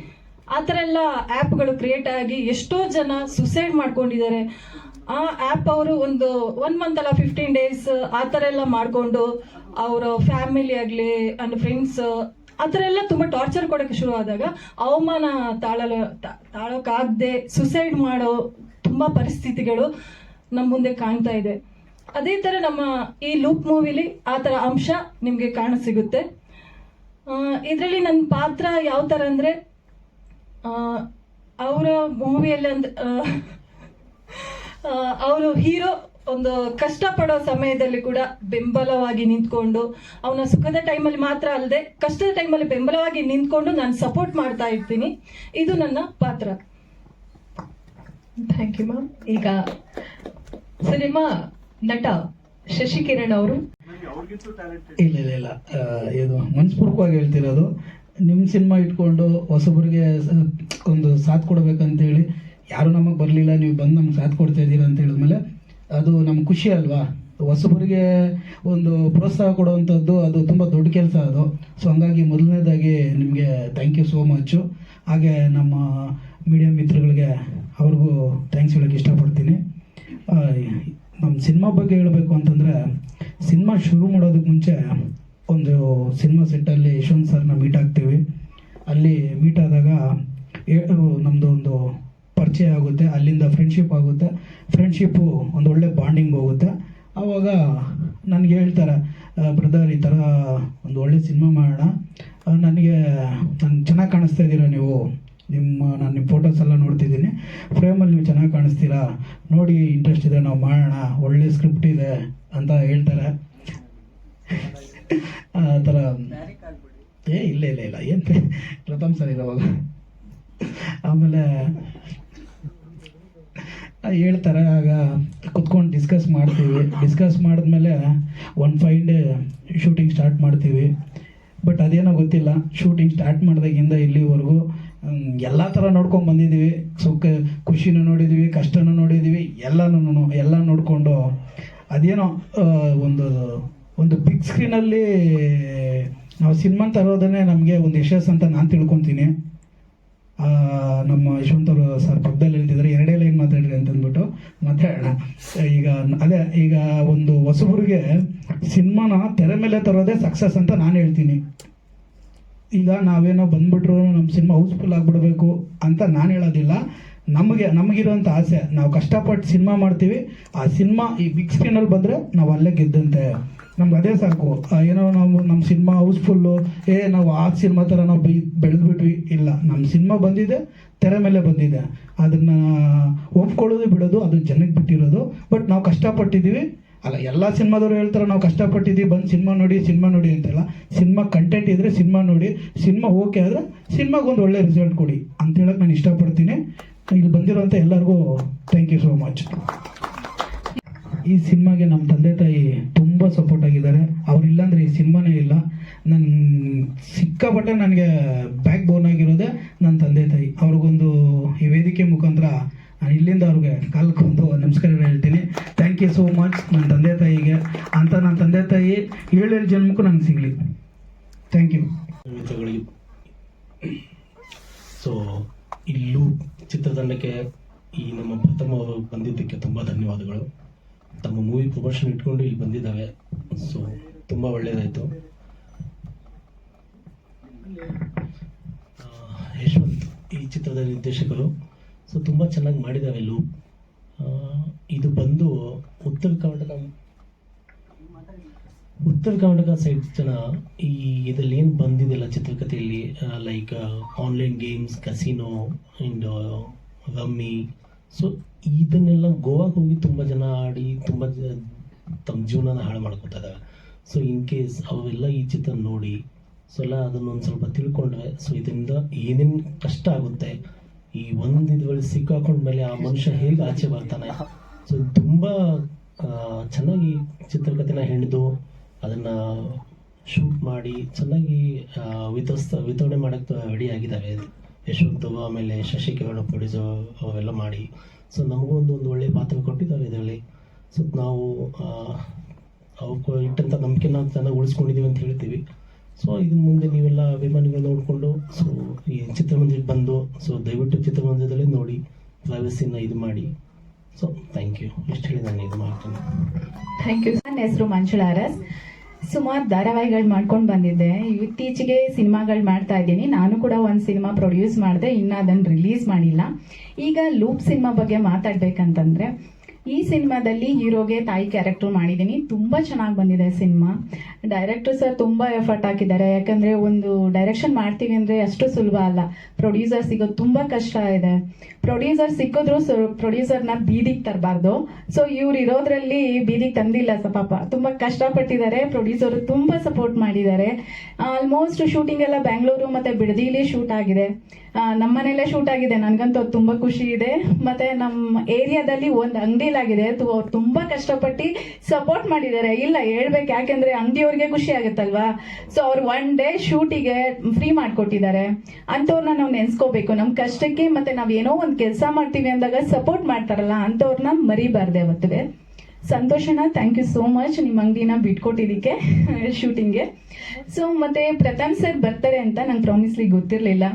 ಆ ಥರ ಎಲ್ಲ ಆ್ಯಪ್ಗಳು ಕ್ರಿಯೇಟ್ ಆಗಿ ಎಷ್ಟೋ ಜನ ಸುಸೈಡ್ ಮಾಡ್ಕೊಂಡಿದ್ದಾರೆ. ಆ ಆ್ಯಪ್ ಅವರು ಒಂದು 1 month ಅಲ್ಲ 15 days ಆ ಥರ ಎಲ್ಲ ಮಾಡಿಕೊಂಡು ಅವರ ಫ್ಯಾಮಿಲಿ ಆಗಲಿ ಅಂಡ್ ಫ್ರೆಂಡ್ಸ್ ಆ ಥರ ಎಲ್ಲ ತುಂಬ ಟಾರ್ಚರ್ ಕೊಡೋಕ್ಕೆ ಶುರು ಆದಾಗ ಅವಮಾನ ತಾಳೋಕ್ಕಾಗದೆ ಸುಸೈಡ್ ಮಾಡೋ ತುಂಬ ಪರಿಸ್ಥಿತಿಗಳು ನಮ್ಮ ಮುಂದೆ ಕಾಣ್ತಾ ಇದೆ. ಅದೇ ಥರ ನಮ್ಮ ಈ ಲೂಪ್ ಮೂವಿಲಿ ಆ ಥರ ಅಂಶ ನಿಮಗೆ ಕಾಣಸಿಗುತ್ತೆ. ಇದರಲ್ಲಿ ನನ್ನ ಪಾತ್ರ ಯಾವ ಥರ ಅಂದರೆ ಅವರ ಮೂವಿಯಲ್ಲಿ ಅವರು ಹೀರೋ ಒಂದು ಕಷ್ಟಪಡೋ ಸಮಯದಲ್ಲಿ ಕೂಡ ಬೆಂಬಲವಾಗಿ ನಿಂತ್ಕೊಂಡು, ಅವನ ಸುಖದ ಟೈಮಲ್ಲಿ ಮಾತ್ರ ಅಲ್ಲದೆ ಕಷ್ಟದ ಟೈಮಲ್ಲಿ ಬೆಂಬಲವಾಗಿ ನಿಂತ್ಕೊಂಡು ನಾನು ಸಪೋರ್ಟ್ ಮಾಡ್ತಾ ಇರ್ತೀನಿ. ಇದು ನನ್ನ ಪಾತ್ರ. Thank you ma'am. ಈಗ ಸಿನಿಮಾ ನಟ ಶಶಿಕಿರಣ್ ಅವರು. ಇಲ್ಲ ಇಲ್ಲ ಇಲ್ಲ ಇದು ಮನಸ್ಪೂರ್ವಕವಾಗಿ ಹೇಳ್ತಿರೋದು. ನಿಮ್ಮ ಸಿನಿಮಾ ಇಟ್ಕೊಂಡು ಹೊಸಬರಿಗೆ ಒಂದು ಸಾಥ್ ಕೊಡಬೇಕಂತೇಳಿ ಯಾರು ನಮಗೆ ಬರಲಿಲ್ಲ, ನೀವು ಬಂದು ನಮ್ಗೆ ಸಾಥ್ ಕೊಡ್ತಾ ಇದ್ದೀರಾ ಅಂತ ಹೇಳಿದ್ಮೇಲೆ ಅದು ನಮ್ಗೆ ಖುಷಿ ಅಲ್ವಾ. ಹೊಸಬರಿಗೆ ಒಂದು ಪ್ರೋತ್ಸಾಹ ಕೊಡುವಂಥದ್ದು ಅದು ತುಂಬ ದೊಡ್ಡ ಕೆಲಸ ಅದು. ಸೊ ಹಂಗಾಗಿ ಮೊದಲನೇದಾಗಿ ನಿಮಗೆ ಥ್ಯಾಂಕ್ ಯು ಸೋ ಮಚ್ಚು. ಹಾಗೆ ನಮ್ಮ ಮೀಡಿಯಾ ಮಿತ್ರಗಳಿಗೆ ಅವ್ರಿಗೂ ಥ್ಯಾಂಕ್ಸ್ ಹೇಳೋಕ್ಕೆ ಇಷ್ಟಪಡ್ತೀನಿ. ನಮ್ಮ ಸಿನಿಮಾ ಬಗ್ಗೆ ಹೇಳಬೇಕು ಅಂತಂದರೆ, ಸಿನಿಮಾ ಶುರು ಮಾಡೋದಕ್ಕೆ ಮುಂಚೆ ಒಂದು ಸಿನಿಮಾ ಸೆಟ್ಟಲ್ಲಿ ಯಶವಂತ್ ಸರ್ನ ಮೀಟ್ ಆಗ್ತೀವಿ. ಅಲ್ಲಿ ಮೀಟ್ ಆದಾಗ ನಮ್ಮದು ಒಂದು ಪರಿಚಯ ಆಗುತ್ತೆ, ಅಲ್ಲಿಂದ ಫ್ರೆಂಡ್ಶಿಪ್ ಆಗುತ್ತೆ. ಫ್ರೆಂಡ್ಶಿಪ್ಪು ಒಂದು ಒಳ್ಳೆ ಬಾಂಡಿಂಗ್ ಹೋಗುತ್ತೆ. ಆವಾಗ ನನಗೆ ಹೇಳ್ತಾರೆ, ಬ್ರದರ್ ಈ ಥರ ಒಂದು ಒಳ್ಳೆ ಸಿನಿಮಾ ಮಾಡೋಣ, ನನಗೆ ಚೆನ್ನಾಗಿ ಕಾಣಿಸ್ತಾ ಇದ್ದೀರಾ ನೀವು, ನಾನು ನಿಮ್ಮ ಫೋಟೋಸ್ ಎಲ್ಲ ನೋಡ್ತಿದ್ದೀನಿ, ಫ್ರೇಮಲ್ಲಿ ನೀವು ಚೆನ್ನಾಗಿ ಕಾಣಿಸ್ತೀರಾ, ನೋಡಿ ಇಂಟ್ರೆಸ್ಟ್ ಇದೆ, ನಾವು ಮಾಡೋಣ, ಒಳ್ಳೆ ಸ್ಕ್ರಿಪ್ಟ್ ಇದೆ ಅಂತ ಹೇಳ್ತಾರೆ. ಆ ಥರ ಇಲ್ಲ ಇಲ್ಲ ಇಲ್ಲ ಏನು ಪ್ರಥಮ್ ಸರ್ ಇರೋವಾಗ ಆಮೇಲೆ ಹೇಳ್ತಾರೆ. ಆಗ ಕುತ್ಕೊಂಡು ಡಿಸ್ಕಸ್ ಮಾಡ್ತೀವಿ. ಡಿಸ್ಕಸ್ ಮಾಡಿದ್ಮೇಲೆ 1 5 ಡೇ ಶೂಟಿಂಗ್ ಸ್ಟಾರ್ಟ್ ಮಾಡ್ತೀವಿ. ಬಟ್ ಅದೇನೋ ಗೊತ್ತಿಲ್ಲ, ಶೂಟಿಂಗ್ ಸ್ಟಾರ್ಟ್ ಮಾಡಿದಾಗಿಂದ ಇಲ್ಲಿವರೆಗೂ ಎಲ್ಲ ಥರ ನೋಡ್ಕೊಂಡು ಬಂದಿದ್ದೀವಿ. ಖುಷಿನೂ ನೋಡಿದ್ದೀವಿ, ಕಷ್ಟನೂ ನೋಡಿದ್ದೀವಿ, ಎಲ್ಲ ನೋಡಿಕೊಂಡು ಅದೇನೋ ಒಂದು ಬಿಗ್ ಸ್ಕ್ರೀನಲ್ಲಿ ನಾವು ಸಿನಿಮಾ ತರೋದನ್ನೇ ನಮಗೆ ಒಂದು ಯಶಸ್ಸು ಅಂತ ನಾನು ತಿಳ್ಕೊತೀನಿ. ನಮ್ಮ ಯಶವಂತ್ ಅವರು ಸರ್ ಪಕ್ಕದಲ್ಲಿ ಹೇಳ್ತಿದ್ದಾರೆ 2 ಲೈನ್ ಮಾತಾಡ್ರಿ ಅಂತಂದ್ಬಿಟ್ಟು ಮಾತಾಡೋಣ. ಈಗ ಒಂದು ಹೊಸಬರಿಗೆ ಸಿನಿಮಾನ ತೆರೆ ಮೇಲೆ ತರೋದೇ ಸಕ್ಸಸ್ ಅಂತ ನಾನು ಹೇಳ್ತೀನಿ. ಈಗ ನಾವೇನೋ ಬಂದ್ಬಿಟ್ರು ನಮ್ಮ ಸಿನಿಮಾ ಹೌಸ್ಫುಲ್ ಆಗಿಬಿಡ್ಬೇಕು ಅಂತ ನಾನು ಹೇಳೋದಿಲ್ಲ. ನಮಗಿರೋಂಥ ಆಸೆ, ನಾವು ಕಷ್ಟಪಟ್ಟು ಸಿನಿಮಾ ಮಾಡ್ತೀವಿ, ಆ ಸಿನಿಮಾ ಈ ಬಿಗ್ ಸ್ಕ್ರೀನಲ್ಲಿ ಬಂದರೆ ನಾವು ಅಲ್ಲೇ ಗೆದ್ದಂತೆ, ನಮ್ಗೆ ಅದೇ ಸಾಕು. ಏನೋ ನಾವು ನಮ್ಮ ಸಿನಿಮಾ ಹೌಸ್ಫುಲ್ಲು, ನಾವು ಆ ಸಿನಿಮಾ ಥರ ನಾವು ಬೆಳೆದ್ಬಿಟ್ವಿ, ಇಲ್ಲ, ನಮ್ಮ ಸಿನಿಮಾ ಬಂದಿದೆ, ತೆರೆ ಮೇಲೆ ಬಂದಿದೆ, ಅದನ್ನು ಒಪ್ಕೊಳ್ಳೋದು ಬಿಡೋದು ಅದು ಜನಕ್ಕೆ ಬಿಟ್ಟಿರೋದು. ಬಟ್ ನಾವು ಕಷ್ಟಪಟ್ಟಿದ್ದೀವಿ. ಅಲ್ಲ, ಎಲ್ಲ ಸಿನಿಮಾದವರು ಹೇಳ್ತಾರೆ ನಾವು ಕಷ್ಟಪಟ್ಟಿದ್ದೀವಿ, ಬಂದು ಸಿನಿಮಾ ನೋಡಿ ಅಂತೆಲ್ಲ. ಸಿನಿಮಾ ಕಂಟೆಂಟ್ ಇದ್ದರೆ ಸಿನಿಮಾ ನೋಡಿ, ಸಿನಿಮಾ ಓಕೆ ಆದರೆ ಸಿನಿಮಾಗೊಂದು ಒಳ್ಳೆ ರಿಸಲ್ಟ್ ಕೊಡಿ ಅಂತ ಹೇಳಕ್ಕೆ ನಾನು ಇಷ್ಟಪಡ್ತೀನಿ. ಇಲ್ಲಿ ಬಂದಿರೋಂಥ ಎಲ್ಲರಿಗೂ ಥ್ಯಾಂಕ್ ಯು ಸೋ ಮಚ್. ಈ ಸಿನಿಮಾಗೆ ನಮ್ಮ ತಂದೆ ತಾಯಿ ತುಂಬ ಸಪೋರ್ಟ್ ಆಗಿದ್ದಾರೆ. ಅವರಿಲ್ಲಾಂದರೆ ಈ ಸಿನಿಮಾನೇ ಇಲ್ಲ. ನನ್ನ ಸಿಕ್ಕಾಪಟ್ಟೆ ನನಗೆ ಬ್ಯಾಕ್ ಬೋನ್ ಆಗಿರೋದೇ ನನ್ನ ತಂದೆ ತಾಯಿ. ಅವ್ರಿಗೊಂದು ಈ ವೇದಿಕೆ ಮುಖಾಂತರ ನಾನು ಇಲ್ಲಿಂದ ಅವ್ರಿಗೆ ಕಾಲ್ಕೊಂಡು ನಮಸ್ಕಾರ ಹೇಳ್ತೀನಿ. ಥ್ಯಾಂಕ್ ಯು ಸೋ ಮಚ್ ನನ್ನ ತಂದೆ ತಾಯಿಗೆ ಅಂತ. ನನ್ನ ತಂದೆ ತಾಯಿ 7 ಜನ್ಮಕ್ಕೂ ನನಗೆ ಸಿಗಲಿ. Thank you. ಮಿತ್ರಗಳಿಗೆ ಸೊ ಇಲ್ಲೂ ಚಿತ್ರತಂಡಕ್ಕೆ ಈ ನಮ್ಮ ಪ್ರಥಮ ಅವರು ಬಂದಿದ್ದಕ್ಕೆ ತುಂಬ ಧನ್ಯವಾದಗಳು. ತಮ್ಮ ಮೂವಿ ಪ್ರಮೋಷನ್ ಇಟ್ಕೊಂಡು ಇಲ್ಲಿ ಬಂದಿದ್ದಾವೆ. ಸೊ ತುಂಬ ಒಳ್ಳೆಯದಾಯಿತು. ಯಶವಂತ್ ಈ ಚಿತ್ರದ ನಿರ್ದೇಶಕರು. ಸೊ ತುಂಬ ಚೆನ್ನಾಗಿ ಮಾಡಿದ್ದಾವೆ ಲೂಪ್. ಇದು ಬಂದು ಉತ್ತರ ಕರ್ನಾಟಕ ಸೈಡ್ ಜನ ಈ ಇದರಲ್ಲಿ ಏನು ಬಂದಿದೆಯಲ್ಲ ಚಿತ್ರಕಥೆಯಲ್ಲಿ, like online games, casino and rummy, so ಇದನ್ನೆಲ್ಲ ಗೋವಾಗೆ ಹೋಗಿ ತುಂಬ ಜನ ಆಡಿ ತುಂಬ ತಮ್ಮ ಜೀವನನ ಹಾಳು ಮಾಡ್ಕೊತಾ ಇದ್ದಾರೆ. ಸೊ ಇನ್ ಕೇಸ್ ಅವೆಲ್ಲ ಈ ಚಿತ್ರ ನೋಡಿ ಸೊ ಎಲ್ಲ ಅದನ್ನೊಂದು ಸ್ವಲ್ಪ ತಿಳ್ಕೊಂಡ್ರೆ, ಸೊ ಇದರಿಂದ ಏನೇನು ಕಷ್ಟ ಆಗುತ್ತೆ, ಈ ಒಂದು ಇದರಲ್ಲಿ ಸಿಕ್ಕಾಕೊಂಡ್ಮೇಲೆ ಆ ಮನುಷ್ಯ ಹೇಗೆ ಆಚೆ ಬರ್ತಾನೆ, ಸೊ ತುಂಬ ಚೆನ್ನಾಗಿ ಚಿತ್ರಕಥೆನ ಹೆಣೆದು ಅದನ್ನು ಶೂಟ್ ಮಾಡಿ ಚೆನ್ನಾಗಿ ವಿತರಣೆ ಮಾಡೋಕ್ಕೆ ರೆಡಿ ಆಗಿದ್ದಾವೆ ಯಶವಂತ್, ಆಮೇಲೆ ಶಶಿಕಿರಣ ಪ್ರೊಡ್ಯೂಸರ್ ಅವೆಲ್ಲ ಮಾಡಿ. ಸೊ ನಮಗೂ ಒಂದು ಒಳ್ಳೆಯ ಪಾತ್ರ ಕೊಟ್ಟಿದ್ದಾರೆ ಇದರಲ್ಲಿ. ಸೊ ನಾವು ಅವ್ರು ಇಟ್ಟಂಥ ನಂಬಿಕೆ ನಾವು ಚೆನ್ನಾಗಿ ಉಳಿಸ್ಕೊಂಡಿದ್ದೀವಿ ಅಂತ ಹೇಳ್ತೀವಿ. ಸೊ ಇನ್ನು ಮುಂದೆ ನೀವೆಲ್ಲ ಅಭಿಮಾನಿಗಳು ನೋಡಿಕೊಂಡು ಸೊ ಈ ಚಿತ್ರಮಂದಿರಕ್ಕೆ ಬಂದು ಸೊ ದಯವಿಟ್ಟು ಚಿತ್ರಮಂದಿರದಲ್ಲೇ ನೋಡಿ, ಪ್ರೈವಸಿನ ಇದು ಮಾಡಿ. ಸೊ ಥ್ಯಾಂಕ್ ಯು, ಇಷ್ಟು ಹೇಳಿ ನಾನು ಇದು ಮಾಡ್ತೀನಿ. Thank you. ನನ್ನ ಹೆಸರು ಮಂಜುಳಾ ಅರಸ್. ಸುಮಾರು ಧಾರಾವಾಹಿಗಳು ಮಾಡ್ಕೊಂಡು ಬಂದಿದ್ದೆ. ಇತ್ತೀಚೆಗೆ ಸಿನಿಮಾಗಳು ಮಾಡ್ತಾ ಇದ್ದೀನಿ. ನಾನು ಕೂಡ ಒಂದು ಸಿನಿಮಾ ಪ್ರೊಡ್ಯೂಸ್ ಮಾಡಿದೆ, ಇನ್ನು ಅದನ್ನು ರಿಲೀಸ್ ಮಾಡಿಲ್ಲ. ಈಗ ಲೂಪ್ ಸಿನಿಮಾ ಬಗ್ಗೆ ಮಾತಾಡ್ಬೇಕಂತಂದ್ರೆ, ಈ ಸಿನಿಮಾದಲ್ಲಿ ಹೀರೋಗೆ ತಾಯಿ ಕ್ಯಾರೆಕ್ಟರ್ ಮಾಡಿದ್ದೀನಿ. ತುಂಬ ಚೆನ್ನಾಗಿ ಬಂದಿದೆ ಸಿನಿಮಾ. ಡೈರೆಕ್ಟರ್ ಸರ್ ತುಂಬ ಎಫರ್ಟ್ ಹಾಕಿದ್ದಾರೆ. ಯಾಕಂದರೆ ಒಂದು ಡೈರೆಕ್ಷನ್ ಮಾಡ್ತೀವಿ ಅಂದರೆ ಅಷ್ಟು ಸುಲಭ ಅಲ್ಲ. ಪ್ರೊಡ್ಯೂಸರ್ ಸಿಗೋದು ತುಂಬ ಕಷ್ಟ ಇದೆ. ಪ್ರೊಡ್ಯೂಸರ್ ಸಿಕ್ಕಿದ್ರು ಪ್ರೊಡ್ಯೂಸರ್ನ ಬೀದಿಗೆ ತರಬಾರ್ದು. ಸೊ ಇವ್ರು ಇರೋದ್ರಲ್ಲಿ ಬೀದಿಗೆ ತಂದಿಲ್ಲ ಪಾಪ. ತುಂಬ ಕಷ್ಟಪಟ್ಟಿದ್ದಾರೆ. ಪ್ರೊಡ್ಯೂಸರು ತುಂಬ ಸಪೋರ್ಟ್ ಮಾಡಿದ್ದಾರೆ. ಆಲ್ಮೋಸ್ಟ್ ಶೂಟಿಂಗ್ ಎಲ್ಲ ಬ್ಯಾಂಗ್ಳೂರು ಮತ್ತು ಬಿಡದಿಲಿ ಶೂಟ್ ಆಗಿದೆ. ನಮ್ಮ ಮನೆಯಲ್ಲೇ ಶೂಟ್ ಆಗಿದೆ. ನನಗಂತೂ ತುಂಬ ಖುಷಿ ಇದೆ. ಮತ್ತು ನಮ್ಮ ಏರಿಯಾದಲ್ಲಿ ಒಂದು ಅಂಗಡಿಲಾಗಿದೆ. ಅವ್ರು ತುಂಬ ಕಷ್ಟಪಟ್ಟು ಸಪೋರ್ಟ್ ಮಾಡಿದ್ದಾರೆ. ಇಲ್ಲ ಹೇಳ್ಬೇಕು, ಯಾಕೆಂದರೆ ಅಂಗಡಿಯವ್ರಿಗೆ ಖುಷಿ ಆಗುತ್ತಲ್ವಾ. ಸೊ ಅವ್ರು ಒನ್ ಡೇ ಶೂಟಿಗೆ ಫ್ರೀ ಮಾಡಿಕೊಟ್ಟಿದ್ದಾರೆ. ಅಂಥವ್ರನ್ನ ನಾವು ನೆನೆಸ್ಕೋಬೇಕು. ನಮ್ಮ ಕಷ್ಟಕ್ಕೆ ಮತ್ತು ನಾವು ಏನೋ ಒಂದು ಕೆಲಸ ಮಾಡ್ತೀವಿ ಅಂದಾಗ ಸಪೋರ್ಟ್ ಮಾಡ್ತಾರಲ್ಲ, ಅಂಥವ್ರನ್ನ ಮರಿಬಾರ್ದು ಯಾವತ್ತಿಗೆ. ಸಂತೋಷನಾ, ಥ್ಯಾಂಕ್ ಯು ಸೋ ಮಚ್ ನಿಮ್ಮ ಅಂಗಡಿನ ಬಿಟ್ಕೊಟ್ಟಿದ್ದಕ್ಕೆ ಶೂಟಿಂಗ್ಗೆ. ಸೊ ಮತ್ತೆ ಪ್ರಥಮ್ ಸರ್ ಬರ್ತಾರೆ ಅಂತ ನಂಗೆ ಪ್ರಾಮಿಸ್ಲಿ ಗೊತ್ತಿರಲಿಲ್ಲ.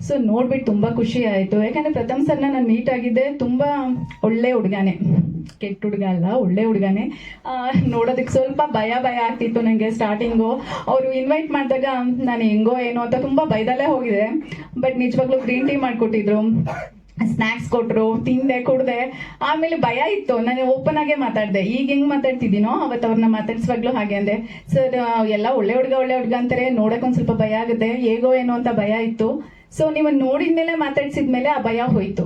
ಸೊ ನೋಡ್ಬಿಟ್ಟು ತುಂಬ ಖುಷಿ ಆಯಿತು. ಯಾಕಂದರೆ ಪ್ರಥಮ್ ಸರ್ನ ನಾನು ಮೀಟ್ ಆಗಿದ್ದೆ. ತುಂಬ ಒಳ್ಳೆ ಹುಡುಗಾನೆ, ಕೆಟ್ಟ ಹುಡುಗ ಅಲ್ಲ, ಒಳ್ಳೆ ಹುಡುಗಾನೆ. ನೋಡೋದಕ್ಕೆ ಸ್ವಲ್ಪ ಭಯ ಆಗ್ತಿತ್ತು ನನಗೆ ಸ್ಟಾರ್ಟಿಂಗು. ಅವರು ಇನ್ವೈಟ್ ಮಾಡಿದಾಗ ನಾನು ಹೆಂಗೋ ಏನೋ ಅಂತ ತುಂಬ ಭಯದಲ್ಲೇ ಹೋಗಿದೆ. ಬಟ್ ನಿಜವಾಗ್ಲೂ ಗ್ರೀನ್ ಟೀ ಮಾಡಿಕೊಟ್ಟಿದ್ರು, ಸ್ನ್ಯಾಕ್ಸ್ ಕೊಟ್ಟರು, ತಿಂದೆ, ಕುಡ್ದೆ. ಆಮೇಲೆ ಭಯ ಇತ್ತು. ನಾನು ಓಪನ್ ಆಗೇ ಮಾತಾಡಿದೆ. ಈಗ ಹೆಂಗೆ ಮಾತಾಡ್ತಿದ್ದೀನೋ ಅವತ್ತು ಅವ್ರನ್ನ ಮಾತಾಡ್ಸುವಾಗ್ಲೂ ಹಾಗೆ ಅಂದೆ, ಸರ್ ಎಲ್ಲ ಒಳ್ಳೆ ಹುಡುಗ ಅಂತಾರೆ, ನೋಡೋಕೆ ಒಂದು ಸ್ವಲ್ಪ ಭಯ ಆಗುತ್ತೆ, ಹೇಗೋ ಏನೋ ಅಂತ ಭಯ ಇತ್ತು. ಸೊ ನೀವು ನೋಡಿದ್ಮೇಲೆ ಮಾತಾಡ್ಸಿದ್ಮೇಲೆ ಆ ಭಯ ಹೋಯ್ತು.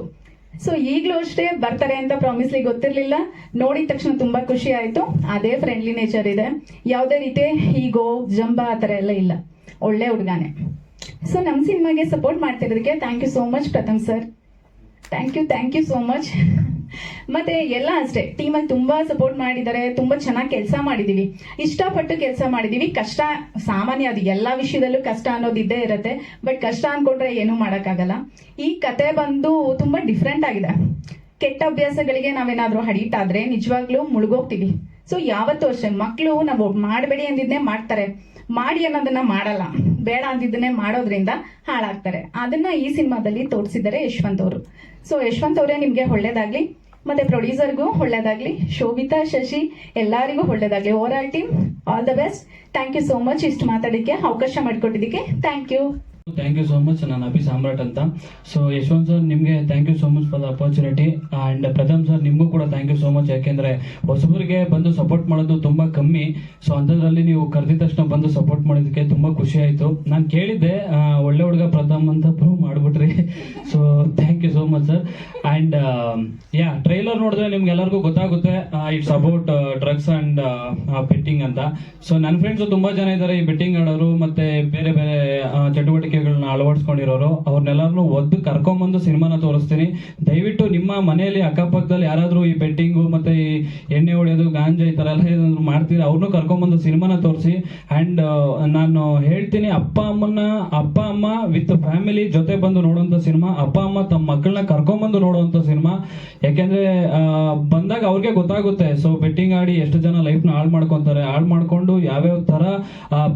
ಸೊ ಈಗಲೂ ಅಷ್ಟೇ ಬರ್ತಾರೆ ಅಂತ ಪ್ರಾಮಿಸ್ಲಿ ಗೊತ್ತಿರಲಿಲ್ಲ. ನೋಡಿದ ತಕ್ಷಣ ತುಂಬ ಖುಷಿ ಆಯಿತು. ಅದೇ ಫ್ರೆಂಡ್ಲಿ ನೇಚರ್ ಇದೆ. ಯಾವುದೇ ರೀತಿ ಈಗೋ ಜಂಬ ಆ ಥರ ಎಲ್ಲ ಇಲ್ಲ. ಒಳ್ಳೆ ಹುಡುಗಾನೆ. ಸೊ ನಮ್ಮ ಸಿನಿಮಾಗೆ ಸಪೋರ್ಟ್ ಮಾಡ್ತಿರೋದಕ್ಕೆ thank you so much Pratham sir. Thank you so much. ಮತ್ತೆ ಎಲ್ಲ ಅಷ್ಟೇ ಟೀಮಲ್ಲಿ ತುಂಬ ಸಪೋರ್ಟ್ ಮಾಡಿದ್ದಾರೆ. ತುಂಬ ಚೆನ್ನಾಗಿ ಕೆಲಸ ಮಾಡಿದ್ದೀವಿ, ಇಷ್ಟಪಟ್ಟು ಕೆಲಸ ಮಾಡಿದ್ದೀವಿ. ಕಷ್ಟ ಸಾಮಾನ್ಯ, ಅದು ಎಲ್ಲ ವಿಷಯದಲ್ಲೂ ಕಷ್ಟ ಅನ್ನೋದಿದ್ದೇ ಇರುತ್ತೆ. ಬಟ್ ಕಷ್ಟ ಅಂದ್ಕೊಂಡ್ರೆ ಏನೂ ಮಾಡೋಕ್ಕಾಗಲ್ಲ. ಈ ಕತೆ ಬಂದು ತುಂಬ ಡಿಫ್ರೆಂಟ್ ಆಗಿದೆ. ಕೆಟ್ಟ ಅಭ್ಯಾಸಗಳಿಗೆ ನಾವೇನಾದರೂ ಅಡಿಕ್ಟ್ ಆದರೆ ನಿಜವಾಗ್ಲೂ ಮುಳುಗೋಗ್ತೀವಿ. ಸೊ ಯಾವತ್ತೂ ಅಷ್ಟೇ ಮಕ್ಕಳು ನಾವು ಮಾಡಬೇಡಿ ಅಂದಿದ್ದೇ ಮಾಡ್ತಾರೆ, ಮಾಡಿ ಅನ್ನೋದನ್ನ ಮಾಡಲ್ಲ. ಬೇಡ ಅಂದಿದ್ದನ್ನೇ ಮಾಡೋದ್ರಿಂದ ಹಾಳಾಗ್ತಾರೆ. ಅದನ್ನ ಈ ಸಿನಿಮಾದಲ್ಲಿ ತೋರಿಸಿದ್ದಾರೆ ಯಶವಂತ್ ಅವರು. ಸೊ ಯಶವಂತ್ ಅವರೇ ನಿಮಗೆ ಒಳ್ಳೇದಾಗ್ಲಿ, ಮತ್ತೆ ಪ್ರೊಡ್ಯೂಸರ್ಗೂ ಒಳ್ಳೇದಾಗ್ಲಿ, ಶೋಭಿತಾ, ಶಶಿ ಎಲ್ಲರಿಗೂ ಒಳ್ಳೇದಾಗ್ಲಿ. Overall team all the best. Thank you so much ಇಷ್ಟು ಮಾತಾಡೋಕ್ಕೆ ಅವಕಾಶ ಮಾಡಿಕೊಟ್ಟಿದ್ದಕ್ಕೆ. Thank you so much. ನಾನು ಅಭಿ ಸಾಮ್ರಾಟ್ ಅಂತ. ಸೊ ಯಶವಂತ್ ಸರ್ ನಿಮಗೆ thank you so much for the opportunity. And Pratham sir ನಿಮಗೂ ಕೂಡ ಥ್ಯಾಂಕ್ ಯು ಸೋ ಮಚ್. ಯಾಕೆಂದರೆ ಹೊಸಬರಿಗೆ ಬಂದು ಸಪೋರ್ಟ್ ಮಾಡೋದು ತುಂಬ ಕಮ್ಮಿ. ಸೊ ಅಂಥದ್ರಲ್ಲಿ ನೀವು ಕರೆದಿದ ತಕ್ಷಣ ಬಂದು ಸಪೋರ್ಟ್ ಮಾಡೋದಕ್ಕೆ ತುಂಬ ಖುಷಿ ಆಯಿತು. ನಾನು ಕೇಳಿದ್ದೆ ಒಳ್ಳೆ ಹುಡುಗ ಪ್ರಥಮ್ ಅಂತ, ಪ್ರೂವ್ ಮಾಡಿಬಿಟ್ರಿ. So thank you so much sir. And trailer ನೋಡಿದ್ರೆ ನಿಮ್ಗೆ ಎಲ್ಲರಿಗೂ ಗೊತ್ತಾಗುತ್ತೆ it's about drugs and betting ಅಂತ. ಸೊ ನನ್ನ ಫ್ರೆಂಡ್ಸು ತುಂಬ ಜನ ಇದ್ದಾರೆ ಈ ಬೆಟ್ಟಿಂಗ್ ಆಡೋರು ಮತ್ತು ಬೇರೆ ಬೇರೆ ಚಟುವಟಿಕೆಗಳನ್ನ ಅಳವಡಿಸ್ಕೊಂಡಿರೋರು. ಅವ್ರನ್ನೆಲ್ಲರನ್ನೂ ಒದ್ದು ಕರ್ಕೊಂಬಂದು ಸಿನಿಮಾನ ತೋರಿಸ್ತೀನಿ. ದಯವಿಟ್ಟು ನಿಮ್ಮ ಮನೆಯಲ್ಲಿ ಅಕ್ಕಪಕ್ಕದಲ್ಲಿ ಯಾರಾದರೂ ಈ ಬೆಟ್ಟಿಂಗು ಮತ್ತು ಈ ಎಣ್ಣೆ ಹೊಡೆಯೋದು, ಗಾಂಜಾ ಈ ಥರ ಎಲ್ಲ ಏನಾದರೂ ಮಾಡ್ತೀರಿ, ಅವ್ರನ್ನೂ ಕರ್ಕೊಂಬಂದು ಸಿನಿಮಾನ ತೋರಿಸಿ. ಆ್ಯಂಡ್ ನಾನು ಹೇಳ್ತೀನಿ, ಅಪ್ಪ ಅಮ್ಮ ವಿತ್ ಫ್ಯಾಮಿಲಿ ಜೊತೆ ಬಂದು ನೋಡುವಂಥ ಸಿನಿಮಾ, ಅಪ್ಪ ಅಮ್ಮ ತಮ್ಮ ಮಕ್ಕಳನ್ನ ಕರ್ಕೊಂಬಂದು ನೋಡುವಂಥ ಸಿನಿಮಾ. ಯಾಕೆಂದರೆ ಬಂದಾಗ ಅವ್ರಿಗೆ ಗೊತ್ತಾಗುತ್ತೆ. ಸೊ ಬೆಟ್ಟಿಂಗ್ ಆಡಿ ಎಷ್ಟು ಜನ ಲೈಫ್ನ ಹಾಳು ಮಾಡ್ಕೊಂಡು ಯಾವ್ಯಾವ ಥರ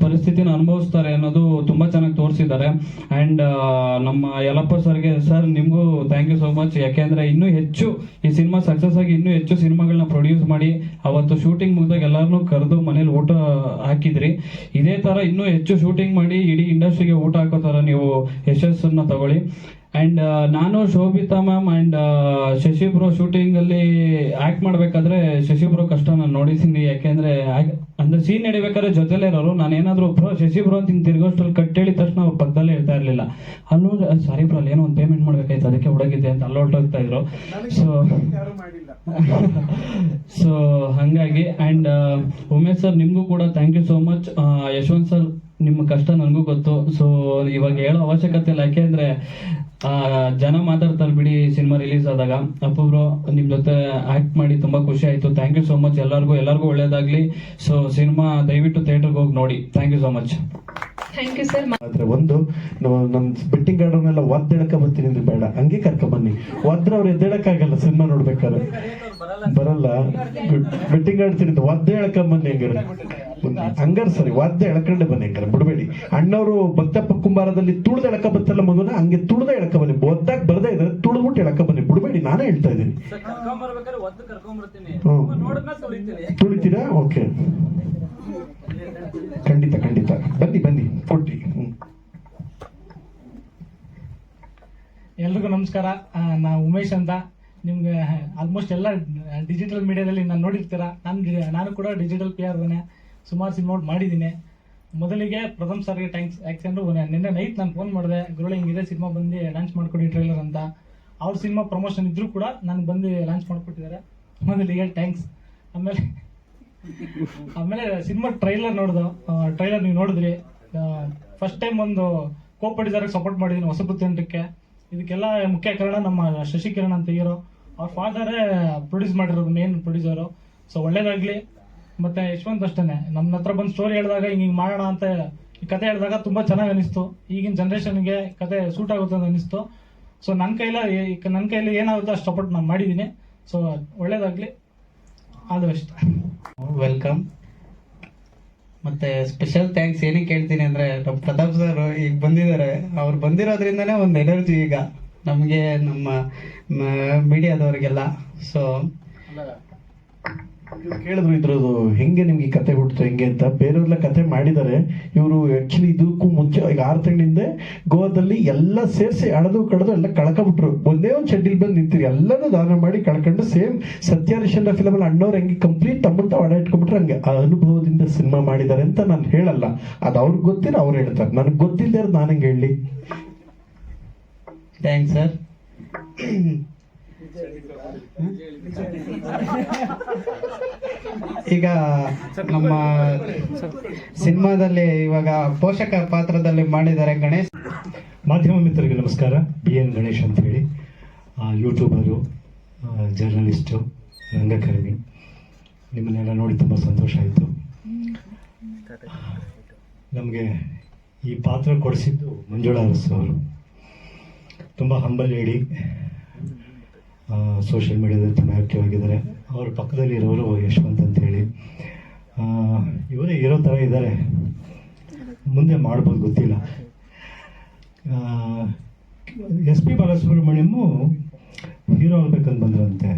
ಪರಿಸ್ಥಿತಿನ ಅನುಭವಿಸ್ತಾರೆ ಅನ್ನೋದು ತುಂಬ ಚೆನ್ನಾಗಿ ತೋರಿಸಿದ್ದಾರೆ. ಆ್ಯಂಡ್ ನಮ್ಮ ಯಲ್ಲಪ್ಪ ಸರ್ಗೆ, ಸರ್ ನಿಮಗೂ ಥ್ಯಾಂಕ್ ಯು ಸೋ ಮಚ್. ಯಾಕೆಂದರೆ ಇನ್ನೂ ಹೆಚ್ಚು ಈ ಸಿನಿಮಾ ಸಕ್ಸಸ್ ಆಗಿ ಇನ್ನೂ ಹೆಚ್ಚು ಸಿನಿಮಾಗಳನ್ನ ಪ್ರೊಡ್ಯೂಸ್ ಮಾಡಿ ಅವತ್ತು ಶೂಟಿಂಗ್ ಮುಗಿದಾಗ ಎಲ್ಲರನ್ನೂ ಕರೆದು ಮನೇಲಿ ಊಟ ಹಾಕಿದ್ರಿ. ಇದೇ ಥರ ಇನ್ನೂ ಹೆಚ್ಚು ಶೂಟಿಂಗ್ ಮಾಡಿ ಇಡೀ ಇಂಡಸ್ಟ್ರಿಗೆ ಊಟ ಹಾಕೋ ಥರ ನೀವು ಯಶಸ್ಸನ್ನು ತಗೊಳ್ಳಿ. ಆ್ಯಂಡ್ ನಾನು Shobhita ma'am and Shashi bro ಶೂಟಿಂಗಲ್ಲಿ ಆ್ಯಕ್ಟ್ ಮಾಡಬೇಕಾದ್ರೆ ಶಶಿ ಬ್ರೋ ಕಷ್ಟ ನಾನು ನೋಡಿದ್ದೀನಿ. ಯಾಕೆಂದರೆ ಅಂದರೆ ಸೀನ್ ನಡಿಬೇಕಾದ್ರೆ ಜೊತೆಲೇ ಇರೋರು, ನಾನು ಏನಾದರೂ ಬ್ರೋ ಶಶಿ ಬ್ರೋ ಅಂತ ಹಿಂಗೆ ತಿರ್ಗೋಷ್ಟರಲ್ಲಿ ಕಟ್ ಹೇಳಿದ ತಕ್ಷಣ ಅವ್ರು ಪಕ್ಕದಲ್ಲೇ ಇರ್ತಾ ಇರಲಿಲ್ಲ. ಅಲ್ಲೂ ಸಾರಿ ಬ್ರೋ ಅಲ್ಲಿ ಏನೋ ಒಂದು ಪೇಮೆಂಟ್ ಮಾಡಬೇಕಾಯ್ತು ಅದಕ್ಕೆ ಹುಡುಗಿದ್ದೆ ಅಂತ ಅಲ್ಲಿ ಹೊರಟೋಗ್ತಾ ಇದ್ರು. ಸೊ ಹಾಗಾಗಿ ಆ್ಯಂಡ್ ಉಮೇಶ್ ಸರ್ ನಿಮಗೂ ಕೂಡ thank you so much. Yashwant sir ನಿಮ್ಮ ಕಷ್ಟ ನನಗೂ ಗೊತ್ತು. ಸೊ ಇವಾಗ ಹೇಳೋ ಅವಶ್ಯಕತೆ ಇಲ್ಲ, ಯಾಕೆಂದರೆ ಜನ ಮಾತಾಡ್ತಾರೆ ಬಿಡಿ ಸಿನಿಮಾ ರಿಲೀಸ್ ಆದಾಗ. ಅಪ್ಪು ಬ್ರೋ ನಿಮ್ಮ ಜೊತೆ ಆ್ಯಕ್ಟ್ ಮಾಡಿ ತುಂಬ ಖುಷಿ ಆಯಿತು. Thank you so much. ಎಲ್ಲರಿಗೂ ಒಳ್ಳೇದಾಗಲಿ. ಸೊ ಸಿನಿಮಾ ದಯವಿಟ್ಟು ಥಿಯೇಟರ್ಗೆ ಹೋಗಿ ನೋಡಿ. Thank you so much. Thank you sir. ಆದ್ರೆ ಒಂದು ನಮ್ಮ ಬೆಟ್ಟಿಂಗ್ ಗಾರ್ಡನ್ನೆಲ್ಲ ಒದ್ದೆಳಕ ಬರ್ತೀನಿ ಅಂದ್ರೆ ಬೇಡ, ಹಂಗೆ ಕರ್ಕ ಬನ್ನಿ. ಒದ್ರೆ ಅವ್ರು ಎದ್ದೇಳಕ್ಕಾಗಲ್ಲ ಸಿನಿಮಾ ನೋಡ್ಬೇಕಾದ್ರೆ, ಬರಲ್ಲ. ಬೆಟ್ಟಿಂಗ್ ಆಡ್ತೀನಿ ಒದ್ದೆ ಎಳ್ಕೊಂಬನ್ನಿ ಹಂಗಾರ ಸರಿ, ಒದ್ದೆ ಎಳ್ಕೊಂಡೆ ಬನ್ನಿ, ಹಂಗಾರ ಬಿಡಬೇಡಿ. ಅಣ್ಣವರು ಭಕ್ತಪ್ಪ ಕುಂಬಾರದಲ್ಲಿ ತುಳಿದ ಎಳಕ ಬತ್ತಲ್ಲ ಮಗುನ, ಹಂಗೆ ತುಳಿದ ಎಳಕ ಬನ್ನಿ. ಒದ್ದಾಗ ಬರದೇ ಇದ್ರೆ ತುಳಿದ್ಬಿಟ್ಟು ಎಳಕ ಬನ್ನಿ, ಬಿಡಬೇಡಿ. ನಾನೇ ಹೇಳ್ತಾ ಇದ್ದೀನಿ. ತುಳಿತೀರಾ? ಓಕೆ, ಖಂಡಿತ ಖಂಡಿತ ಬನ್ನಿ ಕೊಟ್ಟಿ. ಎಲ್ರಿಗೂ ನಮಸ್ಕಾರ. ನಾ ಉಮೇಶ್ ಅಂತ. ನಿಮ್ಗೆ ಆಲ್ಮೋಸ್ಟ್ ಎಲ್ಲ ಡಿಜಿಟಲ್ ಮೀಡಿಯಾದಲ್ಲಿ ನಾನು ನೋಡಿರ್ತೀರ. ನಾನು ಕೂಡ ಡಿಜಿಟಲ್ PR ಸುಮಾರು ಸಿನಿಮಾ ಮಾಡಿದ್ದೀನಿ. ಮೊದಲಿಗೆ ಪ್ರಥಮ್ ಸರ್ಗೆ ಥ್ಯಾಂಕ್ಸ್. ಯಾಕೆಂದ್ರೆ ನಿನ್ನೆ ನೈಟ್ ನಾನು ಫೋನ್ ಮಾಡಿದೆ, ಗುರುಳೆ ಹಿಂಗಿದೆ ಸಿನಿಮಾ ಬಂದು ಲಾಂಚ್ ಮಾಡ್ಕೊಡಿ ಟ್ರೈಲರ್ ಅಂತ. ಅವ್ರ ಸಿನಿಮಾ ಪ್ರಮೋಷನ್ ಇದ್ರೂ ಕೂಡ ನನಗೆ ಬಂದು ಲಾಂಚ್ ಮಾಡಿಕೊಟ್ಟಿದ್ದಾರೆ. ಮೊದಲಿಗೆ ಥ್ಯಾಂಕ್ಸ್. ಆಮೇಲೆ ಸಿನಿಮಾ ಟ್ರೈಲರ್ ಟ್ರೈಲರ್ ನೀವು ನೋಡಿದ್ರಿ. ಫಸ್ಟ್ ಟೈಮ್ ಒಂದು ಕೋ-ಪ್ರೊಡ್ಯೂಸರ್ಗೆ ಸಪೋರ್ಟ್ ಮಾಡಿದ್ದೀನಿ ಹೊಸಬ್ರು ತಂಡಕ್ಕೆ. ಇದಕ್ಕೆಲ್ಲ ಮುಖ್ಯ ಕಾರಣ ನಮ್ಮ ಶಶಿಕಿರಣ್ ಅಂತ ಹೀರೋ. ಅವ್ರ ಫಾದರೇ ಪ್ರೊಡ್ಯೂಸ್ ಮಾಡಿರೋದು, ಮೇನ್ ಪ್ರೊಡ್ಯೂಸರು. ಸೊ ಒಳ್ಳೇದಾಗ್ಲಿ. ಮತ್ತೆ ಯಶವಂತ್ ಅಷ್ಟೇ ನಮ್ಮ ಹತ್ರ ಬಂದು ಸ್ಟೋರಿ ಹೇಳಿದಾಗ ಹಿಂಗೆ ಮಾಡೋಣ ಅಂತ ಈ ಕತೆ ಹೇಳಿದಾಗ ತುಂಬ ಚೆನ್ನಾಗಿ ಅನಿಸ್ತು. ಈಗಿನ ಜನ್ರೇಷನ್ಗೆ ಕತೆ ಸೂಟ್ ಆಗುತ್ತೆ ಅಂತ ಅನಿಸ್ತು. ಸೊ ನನ್ನ ಕೈಲಿ ಏನಾಗುತ್ತೋ ಅಷ್ಟು ಸಪೋರ್ಟ್ ನಾನು ಮಾಡಿದ್ದೀನಿ. ಸೊ ಒಳ್ಳೇದಾಗ್ಲಿ. All the best. ವೆಲ್ಕಮ್. ಮತ್ತೆ ಸ್ಪೆಷಲ್ ಥ್ಯಾಂಕ್ಸ್ ಏನಕ್ಕೆ ಹೇಳ್ತೀನಿ ಅಂದರೆ, ನಮ್ಮ ಪ್ರತಾಪ್ ಸರ್ ಈಗ ಬಂದಿದ್ದಾರೆ. ಅವ್ರು ಬಂದಿರೋದ್ರಿಂದನೇ ಒಂದು ಎನರ್ಜಿ ಈಗ ನಮಗೆ, ನಮ್ಮ ಮೀಡಿಯಾದವ್ರಿಗೆಲ್ಲ. ಸೊ ಕೇಳಿದ್ರು ಇದ್ರದ್ದು ಹೆಂಗೆ ನಿಮ್ಗೆ ಕತೆ ಹುಡ್ತು ಹೆಂಗೆ ಅಂತ. ಬೇರೆಯವ್ರೆಲ್ಲ ಕತೆ ಮಾಡಿದ್ದಾರೆ. ಇವರು ಆಕ್ಚುಲಿ ಇದಕ್ಕೂ ಮುಂಚೆ ಈಗ 6 ತಿಂಗಳಿಂದ ಗೋವಾದಲ್ಲಿ ಎಲ್ಲ ಸೇರಿಸಿ ಅಳದು ಕಳೆದು ಎಲ್ಲ ಕಳ್ಕೊಬಿಟ್ರು. ಒಂದೇ ಒಂದು ಶೆಡ್ಯೂಲ್ ಬಂದು ನಿಂತಿರಿ, ಎಲ್ಲನೂ ದಾನ ಮಾಡಿ ಕಳ್ಕೊಂಡು ಸೇಮ್ ಸತ್ಯಹರಿಶ್ಚಂದ್ರ ಫಿಲಮ್ ಅಲ್ಲಿ ಅಣ್ಣವ್ರು ಹೆಂಗೆ ಕಂಪ್ಲೀಟ್ ತಮ್ಮಂತ ಒಡ ಇಟ್ಕೊಂಡ್ಬಿಟ್ರೆ ಹಂಗೆ ಆ ಅನುಭವದಿಂದ ಸಿನಿಮಾ ಮಾಡಿದ್ದಾರೆ ಅಂತ ನಾನು ಹೇಳಲ್ಲ. ಅದು ಅವ್ರಿಗೆ ಗೊತ್ತಿಲ್ಲ, ಅವ್ರು ಹೇಳ್ತಾರೆ. ನನಗೆ ಗೊತ್ತಿಲ್ಲದೆ ಇರೋದು ನಾನು ಹೆಂಗೆ ಹೇಳಿ. Thanks sir. ಈಗ ನಮ್ಮ ಸಿನಿಮಾದಲ್ಲಿ ಇವಾಗ ಪೋಷಕ ಪಾತ್ರದಲ್ಲಿ ಮಾಡಿದ್ದಾರೆ ಗಣೇಶ್. ಮಾಧ್ಯಮ ಮಿತ್ರರಿಗೆ ನಮಸ್ಕಾರ. BN ಗಣೇಶ್ ಅಂತ ಹೇಳಿ, ಯೂಟ್ಯೂಬರು, ಜರ್ನಲಿಸ್ಟು, ರಂಗಕರ್ಮಿ. ನಿಮ್ಮನ್ನೆಲ್ಲ ನೋಡಿ ತುಂಬ ಸಂತೋಷ ಆಯಿತು. ನಮಗೆ ಈ ಪಾತ್ರ ಕೊಡಿಸಿದ್ದು ಮಂಜುಳಾ ಅರಸು ಅವರು. ತುಂಬ ಹಂಬಲ್ ಲೇಡಿ, ಸೋಷಿಯಲ್ ಮೀಡಿಯಾದಲ್ಲಿ ತುಂಬ ಆ್ಯಕ್ಟಿವ್ ಆಗಿದ್ದಾರೆ. ಅವ್ರ ಪಕ್ಕದಲ್ಲಿ ಇರೋರು ಯಶವಂತ್ ಅಂತೇಳಿ. ಇವರೇ ಇರೋ ಥರ ಇದ್ದಾರೆ, ಮುಂದೆ ಮಾಡ್ಬೋದು ಗೊತ್ತಿಲ್ಲ. SP ಬಾಲಸುಬ್ರಹ್ಮಣ್ಯಮ್ಮು ಹೀರೋ ಆಗ್ಬೇಕಂತ ಬಂದ್ರಂತೆ,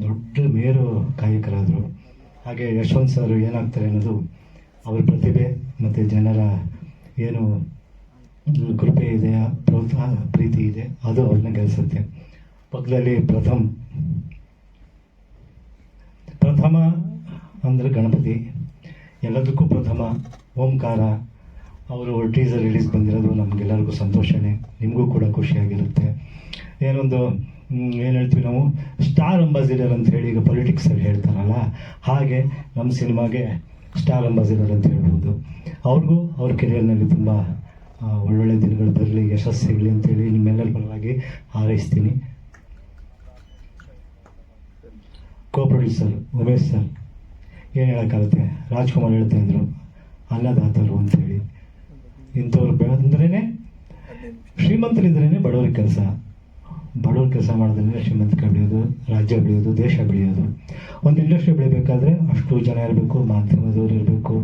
ದೊಡ್ಡ ಮೇರು ಕಾಯಕರಾದರು. ಹಾಗೆ ಯಶವಂತ್ ಸರ್ ಏನಾಗ್ತಾರೆ ಅನ್ನೋದು ಅವ್ರ ಪ್ರತಿಭೆ ಮತ್ತು ಜನರ ಏನು ಕೃಪೆ ಇದೆ, ಪ್ರೋತ್ಸಾಹ, ಪ್ರೀತಿ ಇದೆ, ಅದು ಅವ್ರನ್ನ ಗೆಲ್ಲಿಸುತ್ತೆ. ಪಕ್ಕದಲ್ಲಿ ಪ್ರಥಮ ಅಂದರೆ ಗಣಪತಿ, ಎಲ್ಲದಕ್ಕೂ ಪ್ರಥಮ. ಓಂಕಾರ ಅವರು ಟೀಸರ್ ರಿಲೀಸ್ ಬಂದಿರೋದು ನಮಗೆಲ್ಲರಿಗೂ ಸಂತೋಷನೇ, ನಿಮಗೂ ಕೂಡ ಖುಷಿಯಾಗಿರುತ್ತೆ. ಏನು ಹೇಳ್ತೀವಿ ನಾವು, ಸ್ಟಾರ್ ಅಂಬಾಸಿಡರ್ ಅಂತ ಹೇಳಿ ಈಗ ಪೊಲಿಟಿಕ್ಸಲ್ಲಿ ಹೇಳ್ತಾರಲ್ಲ, ಹಾಗೆ ನಮ್ಮ ಸಿನಿಮಾಗೆ ಸ್ಟಾರ್ ಅಂಬಾಸಿಡರ್ ಅಂತ ಹೇಳ್ಬೋದು. ಅವ್ರಿಗೂ ಅವ್ರ ಕೆರಿಯರ್ನಲ್ಲಿ ತುಂಬ ಒಳ್ಳೊಳ್ಳೆ ದಿನಗಳು ಬರಲಿ, ಯಶಸ್ಸು ಸಿಗಲಿ ಅಂತೇಳಿ ನಿಮ್ಮೆಲ್ಲರ ಪರವಾಗಿ ಹಾರೈಸ್ತೀನಿ. ಕೋ-ಪ್ರೊಡ್ಯೂಸರ್ ಉಮೇಶ್ ಸರ್, ಏನು ಹೇಳೋಕ್ಕಾಗುತ್ತೆ, ರಾಜ್ಕುಮಾರ್ ಹೇಳ್ತಾ ಇದ್ರು ಅನ್ನದಾತರು ಅಂಥೇಳಿ. ಇಂಥವ್ರು ಬೆಳೆದಂದ್ರೇ ಶ್ರೀಮಂತರಿದ್ರೇ ಬಡವ್ರ ಕೆಲಸ ಮಾಡಿದ್ರೆ ಶ್ರೀಮಂತಿಕೆ ಬೆಳೆಯೋದು, ರಾಜ್ಯ ಬೆಳೆಯೋದು, ದೇಶ ಬೆಳೆಯೋದು. ಒಂದು ಇಂಡಸ್ಟ್ರಿ ಬೆಳಿಬೇಕಾದ್ರೆ ಅಷ್ಟು ಜನ ಇರಬೇಕು, ಮಾಧ್ಯಮದವ್ರು ಇರಬೇಕು.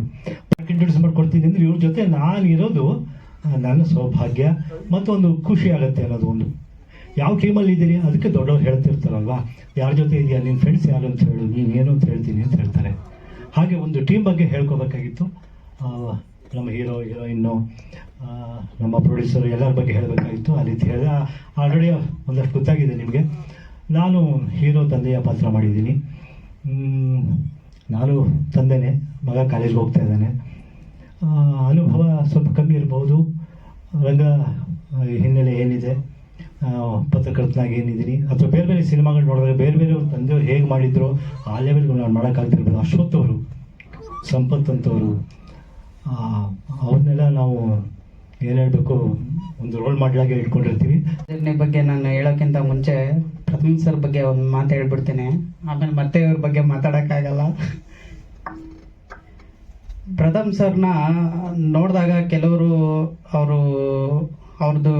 ಇಂಟ್ರೊಡ್ಯೂಸ್ ಮಾಡ್ಕೊಡ್ತೀನಿ ಅಂದರೆ ಇವ್ರ ಜೊತೆ ನಾನು ಇರೋದು ನನ್ನ ಸೌಭಾಗ್ಯ ಮತ್ತು ಒಂದು ಖುಷಿ ಆಗುತ್ತೆ ಅನ್ನೋದು. ಒಂದು ಯಾವ ಟೀಮಲ್ಲಿ ಇದ್ದೀರಿ ಅದಕ್ಕೆ ದೊಡ್ಡವ್ರು ಹೇಳ್ತಿರ್ತಾರಲ್ವ, ಯಾರ ಜೊತೆ ಇದೆಯಾ, ನಿನ್ನ ಫ್ರೆಂಡ್ಸ್ ಯಾರು ಅಂತ ಹೇಳು, ನೀನು ಏನು ಅಂತ ಹೇಳ್ತೀನಿ ಅಂತ ಹೇಳ್ತಾರೆ. ಹಾಗೆ ಒಂದು ಟೀಮ್ ಬಗ್ಗೆ ಹೇಳ್ಕೋಬೇಕಾಗಿತ್ತು. ನಮ್ಮ ಹೀರೋಯಿನ್ನು ನಮ್ಮ ಪ್ರೊಡ್ಯೂಸರ್ ಎಲ್ಲರ ಬಗ್ಗೆ ಹೇಳಬೇಕಾಗಿತ್ತು. ಆ ರೀತಿ ಹೇಳಿದೆ. ಆಲ್ರೆಡಿ ಒಂದಷ್ಟು ಗೊತ್ತಾಗಿದೆ ನಿಮಗೆ. ನಾನು ಹೀರೋ ತಂದೆಯ ಪಾತ್ರ ಮಾಡಿದ್ದೀನಿ. ನಾನು ತಂದೆನೇ, ಮಗ ಕಾಲೇಜ್ಗೆ ಹೋಗ್ತಾ ಇದ್ದಾನೆ. ಅನುಭವ ಸ್ವಲ್ಪ ಕಮ್ಮಿ ಇರ್ಬೋದು. ರಂಗ ಹಿನ್ನೆಲೆ ಏನಿದೆ, ಪತ್ರಕರ್ತನಾಗಿ ಏನಿದ್ದೀನಿ ಅಥವಾ ಬೇರೆ ಬೇರೆ ಸಿನಿಮಾಗಳು ನೋಡಿದ್ರೆ ಬೇರೆ ಬೇರೆಯವ್ರ ತಂದೆಯವ್ರು ಹೇಗೆ ಮಾಡಿದ್ರು ಆ ಲೆವೆಲ್ಗೆ ನಾನು ಮಾಡೋಕ್ಕಾಗ್ತಿರ್ಬೋದು. ಅಶ್ವಥ್ ಅವರು, ಸಂಪತ್ ಅಂತವರು, ಅವ್ರನ್ನೆಲ್ಲ ನಾವು ಏನು ಹೇಳಬೇಕು, ಒಂದು ರೋಲ್ ಮಾಡಲಾಗೆ ಇಟ್ಕೊಂಡಿರ್ತೀವಿ. ಇದರ ಬಗ್ಗೆ ನಾನು ಹೇಳೋಕ್ಕಿಂತ ಮುಂಚೆ ಪ್ರಥಮ್ ಸರ್ ಬಗ್ಗೆ ಒಂದು ಮಾತು ಹೇಳ್ಬಿಡ್ತೀನಿ. ಆಮೇಲೆ ಮತ್ತೆ ಇವ್ರ ಬಗ್ಗೆ ಮಾತಾಡೋಕ್ಕಾಗಲ್ಲ. ಪ್ರಥಮ್ ಸರ್ನ ನೋಡಿದಾಗ ಕೆಲವರು ಅವ್ರದ್ದು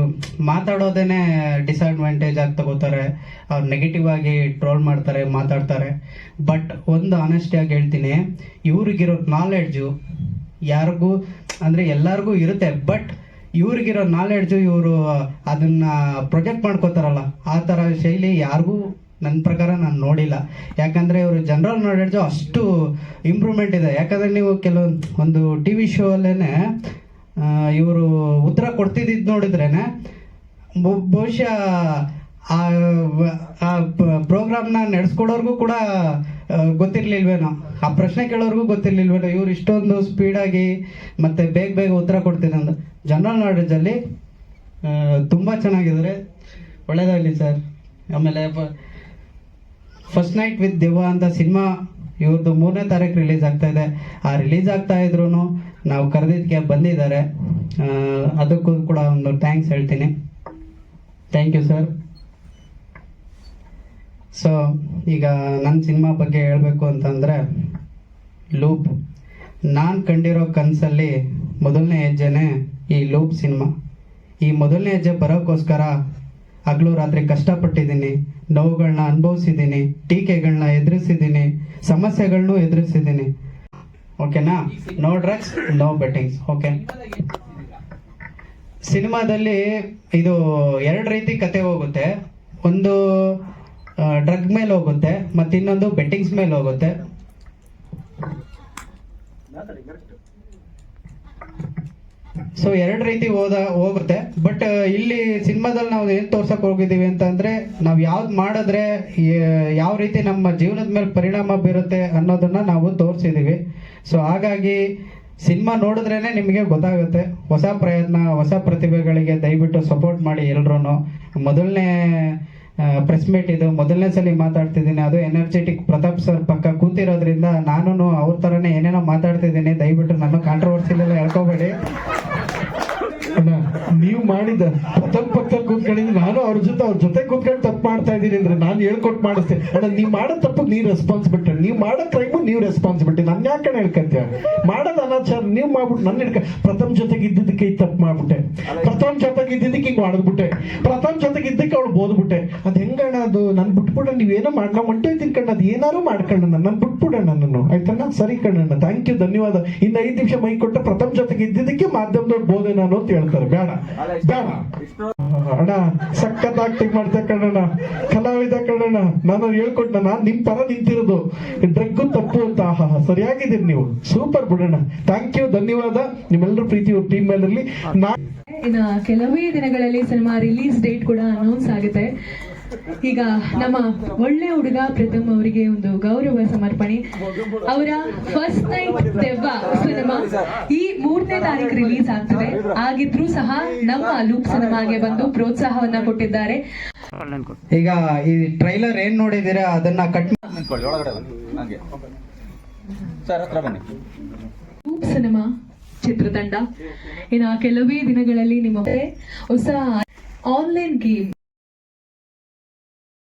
ಮಾತಾಡೋದೇನೆ ಡಿಸ್ಅಡ್ವಾಂಟೇಜ್ ಆಗಿ ತಗೋತಾರೆ. ಅವ್ರು ನೆಗೆಟಿವ್ ಆಗಿ ಟ್ರೋಲ್ ಮಾಡ್ತಾರೆ, ಮಾತಾಡ್ತಾರೆ. ಬಟ್ ಒಂದು ಆನೆಸ್ಟಿಯಾಗಿ ಹೇಳ್ತೀನಿ, ಇವ್ರಿಗಿರೋ ನಾಲೆಡ್ಜು ಯಾರಿಗೂ ಅಂದರೆ ಎಲ್ಲರಿಗೂ ಇರುತ್ತೆ. ಬಟ್ ಇವ್ರಿಗಿರೋ ನಾಲೆಡ್ಜು, ಇವರು ಅದನ್ನ ಪ್ರೊಜೆಕ್ಟ್ ಮಾಡ್ಕೋತಾರಲ್ಲ, ಆ ಥರ ಶೈಲಿ ಯಾರಿಗೂ ನನ್ನ ಪ್ರಕಾರ ನಾನು ನೋಡಿಲ್ಲ. ಯಾಕಂದರೆ ಇವರು ಜನರಲ್ ನಾಲೆಡ್ಜು ಅಷ್ಟು ಇಂಪ್ರೂವ್ಮೆಂಟ್ ಇದೆ. ಯಾಕಂದರೆ ನೀವು ಒಂದು ಟಿ ವಿ ಶೋ ಅಲ್ಲೇ ಇವರು ಉತ್ತರ ಕೊಡ್ತಿದ್ದು ನೋಡಿದ್ರೇನೆ ಬಹುಶಃ ಆ ಪ್ರೋಗ್ರಾಮ್ನ ನಡೆಸ್ಕೊಡೋರ್ಗೂ ಕೂಡ ಗೊತ್ತಿರ್ಲಿಲ್ವೇನೋ, ಆ ಪ್ರಶ್ನೆ ಕೇಳೋರ್ಗೂ ಗೊತ್ತಿರ್ಲಿಲ್ವೇನೋ ಇವ್ರು ಇಷ್ಟೊಂದು ಸ್ಪೀಡಾಗಿ ಮತ್ತೆ ಬೇಗ ಉತ್ತರ ಕೊಡ್ತೀನಿ ಅಂತ. ಜನರಲ್ ನಾಲೆಡ್ಜಲ್ಲಿ ತುಂಬ ಚೆನ್ನಾಗಿದ್ದಾರೆ. ಒಳ್ಳೇದಾಗಲಿ ಸರ್. ಆಮೇಲೆ ಫಸ್ಟ್ ನೈಟ್ ವಿತ್ ದೆವ್ವ ಅಂತ ಸಿನಿಮಾ ಇವ್ರದ್ದು 3ನೇ ತಾರೀಕು ರಿಲೀಸ್ ಆಗ್ತಾ ಇದೆ. ಆ ರಿಲೀಸ್ ಆಗ್ತಾ ಇದ್ರು ನಾವು ಕರೆದಿದ್ದಕ್ಕೆ ಬಂದಿದ್ದಾರೆ. ಅದಕ್ಕೂ ಕೂಡ ಒಂದು ಥ್ಯಾಂಕ್ಸ್ ಹೇಳ್ತೀನಿ. Thank you sir. ಸೊ ಈಗ ನನ್ನ ಸಿನಿಮಾ ಬಗ್ಗೆ ಹೇಳಬೇಕು ಅಂತಂದರೆ, ಲೂಪ್ ನಾನು ಕಂಡಿರೋ ಕನಸಲ್ಲಿ ಮೊದಲನೇ ಹೆಜ್ಜೆನೇ ಈ ಲೂಪ್ ಸಿನಿಮಾ. ಈ ಮೊದಲನೇ ಹೆಜ್ಜೆ ಬರೋಕ್ಕೋಸ್ಕರ ಹಗಲು ರಾತ್ರಿ ಕಷ್ಟಪಟ್ಟಿದ್ದೀನಿ, ನೋವುಗಳನ್ನ ಅನುಭವಿಸಿದ್ದೀನಿ, ಟೀಕೆಗಳನ್ನ ಎದುರಿಸಿದ್ದೀನಿ, ಸಮಸ್ಯೆಗಳನ್ನೂ ಎದುರಿಸಿದ್ದೀನಿ. ಓಕೆನಾ? No drugs, no bettings. Okay. ಸಿನಿಮಾದಲ್ಲಿ ಇದು 2 ರೀತಿ ಕತೆ ಹೋಗುತ್ತೆ. ಒಂದು ಡ್ರಗ್ ಮೇಲೆ ಹೋಗುತ್ತೆ, ಮತ್ತು ಇನ್ನೊಂದು ಬೆಟ್ಟಿಂಗ್ಸ್ ಮೇಲೆ ಹೋಗುತ್ತೆ. ಸೊ 2 ರೀತಿ ಹೋಗುತ್ತೆ. ಬಟ್ ಇಲ್ಲಿ ಸಿನಿಮಾದಲ್ಲಿ ನಾವು ಏನು ತೋರ್ಸಕ್ ಹೋಗಿದ್ದೀವಿ ಅಂತಂದ್ರೆ, ನಾವು ಯಾವ್ದು ಮಾಡಿದ್ರೆ ಯಾವ ರೀತಿ ನಮ್ಮ ಜೀವನದ ಮೇಲೆ ಪರಿಣಾಮ ಬೀರುತ್ತೆ ಅನ್ನೋದನ್ನ ನಾವು ತೋರಿಸಿದೀವಿ. ಸೊ ಹಾಗಾಗಿ ಸಿನಿಮಾ ನೋಡಿದ್ರೇನೆ ನಿಮಗೆ ಗೊತ್ತಾಗುತ್ತೆ. ಹೊಸ ಪ್ರಯತ್ನ, ಹೊಸ ಪ್ರತಿಭೆಗಳಿಗೆ ದಯವಿಟ್ಟು ಸಪೋರ್ಟ್ ಮಾಡಿ ಎಲ್ರೂ. ಮೊದಲನೇ ಪ್ರೆಸ್ ಮೀಟ್ ಇದು, ಮೊದಲನೇ ಸಲ ಮಾತಾಡ್ತಿದ್ದೀನಿ. ಅದು ಎನರ್ಜೆಟಿಕ್ ಪ್ರತಾಪ್ ಸರ್ ಪಕ್ಕ ಕೂತಿರೋದ್ರಿಂದ ನಾನು ಅವ್ರ ಥರನೇ ಏನೇನೋ ಮಾತಾಡ್ತಿದ್ದೀನಿ. ದಯವಿಟ್ಟು ನನ್ನ ಕಾಂಟ್ರವರ್ಸಿಲೆಲ್ಲ ಹೇಳ್ಕೋಬೇಡಿ. ನೀವು ಮಾಡಿದ ಪ್ರಥಮ ಪಕ್ಕದಲ್ಲಿ ಕೂತ್ಕೊಂಡಿದ್ದೀನಿ, ನಾನು ಅವ್ರ ಜೊತೆ ಕೂತ್ಕೊಂಡು ತಪ್ಪು ಮಾಡ್ತಾ ಇದ್ದೀನಿ ಅಂದ್ರೆ ನಾನು ಹೇಳ್ಕೊಟ್ಟು ಮಾಡಿಸ್ತೇನೆ. ಅಣ್ಣ, ನೀವು ಮಾಡೋ ತಪ್ಪು ನೀವು ರೆಸ್ಪಾನ್ಸಿಬಿಲಿಟಿ, ನೀವು ಮಾಡೋ ಕ್ರೈಮು ನೀವು ರೆಸ್ಪಾನ್ಸಿಬಿಲಿಟಿ. ನಾನು ಯಾಕೆ ಹೇಳ್ಕೊಂತೀಯ? ಮಾಡೋದು ಅನಾಚಾರ ನೀವು ಮಾಡ್ಬಿಟ್ಟು ನನ್ನ ಪ್ರಥಮ್ ಜೊತೆಗೆ ಇದ್ದಿದ್ದಕ್ಕೆ ಈ ತಪ್ಪು ಮಾಡ್ಬಿಟ್ಟೆ, ಪ್ರಥಮ್ ಜೊತೆಗೆ ಇದ್ದಿದ್ದಕ್ಕೆ ಹಿಂಗೆ ಮಾಡಿದ್ಬಿಟ್ಟೆ, ಪ್ರಥಮ್ ಜೊತೆಗೆ ಇದ್ದಕ್ಕೆ ಅವಳು ಬೋದ್ಬಿಟ್ಟೆ. ಅದು ಹೆಂಗಣ್ಣ? ಅದು ನಾನು ಬಿಟ್ಬಿಡ, ನೀವೇನೋ ಮಾಡಿ ನಾವು ಹೊಂಟೋಯ್ತೀನಿ ಕಣ್ಣ, ಅದು ಏನಾರು ಮಾಡ್ಕೊಳ್ಳೋಣ, ನಾನು ಬಿಟ್ಬಿಡೋಣ ನನ್ನನ್ನು. ಆಯ್ತಣ್ಣ? ಸರಿ ಕಣ್ಣಣ್ಣ, ಥ್ಯಾಂಕ್ ಯು, ಧನ್ಯವಾದ. ಇನ್ನು 5 ನಿಮಿಷ ಮೈ ಕೊಟ್ಟ ಪ್ರಥಮ್ ಜೊತೆಗೆ ಇದ್ದಿದ್ದಕ್ಕೆ ಮಾಧ್ಯಮದವ್ರು ಬೋದೆ ನಾನು ಅಂತ ಹೇಳ್ತಾರೆ. ಬೇಡ ಅಣ್ಣ, ಸಖತ್ ಆಕ್ಟಿಂಗ್ ಮಾಡ್ತಾ ಕಣ್ಣಣ್ಣ, ಕಲಾವಿದ ಕಣ್ಣಣ್ಣ. ನಾನು ಹೇಳ್ಕೊಟ್ಟ, ನಾನು ನಿಮ್ ಪರ ನಿಂತಿರೋದು, ಡ್ರಗ್ಗು ತಪ್ಪು ಅಂತ. ಸರಿಯಾಗಿದ್ದೀರಿ ನೀವು, ಸೂಪರ್ ಬಿಡೋಣ. ಥ್ಯಾಂಕ್ ಯು, ಧನ್ಯವಾದ. ನಿಮ್ಮೆಲ್ಲರೂ ಪ್ರೀತಿ ಟೀಮ್ ಮೇಲಿರಲಿ. ಇನ್ನು ಕೆಲವೇ ದಿನಗಳಲ್ಲಿ ಸಿನಿಮಾ ರಿಲೀಸ್ ಡೇಟ್ ಕೂಡ ಅನೌನ್ಸ್ ಆಗುತ್ತೆ. ಈಗ ನಮ್ಮ ಒಳ್ಳೆ ಹುಡುಗ ಪ್ರಥಮ್ ಅವರಿಗೆ ಒಂದು ಗೌರವ ಸಮರ್ಪಣೆ. ಅವರ ಫಸ್ಟ್ ನೈಟ್ ದೆವ್ವ ಸಿನಿಮಾ ಈ 3ನೇ ತಾರೀಕು ರಿಲೀಸ್ ಆಗ್ತದೆ. ಆಗಿದ್ರೂ ಸಹ ನಮ್ಮ ಲೂಪ್ ಸಿನಿಮಾಗೆ ಬಂದು ಪ್ರೋತ್ಸಾಹವನ್ನ ಕೊಟ್ಟಿದ್ದಾರೆ. ಈಗ ಈ ಟ್ರೈಲರ್ ಏನ್ ನೋಡಿದೀರಾ ಅದನ್ನ ಕಟ್ ಲೂಪ್ ಸಿನಿಮಾ ಚಿತ್ರತಂಡ ಇನ್ನು ಕೆಲವೇ ದಿನಗಳಲ್ಲಿ ನಿಮ್ಮ ಹೊಸ ಆನ್ಲೈನ್ ಗೇಮ್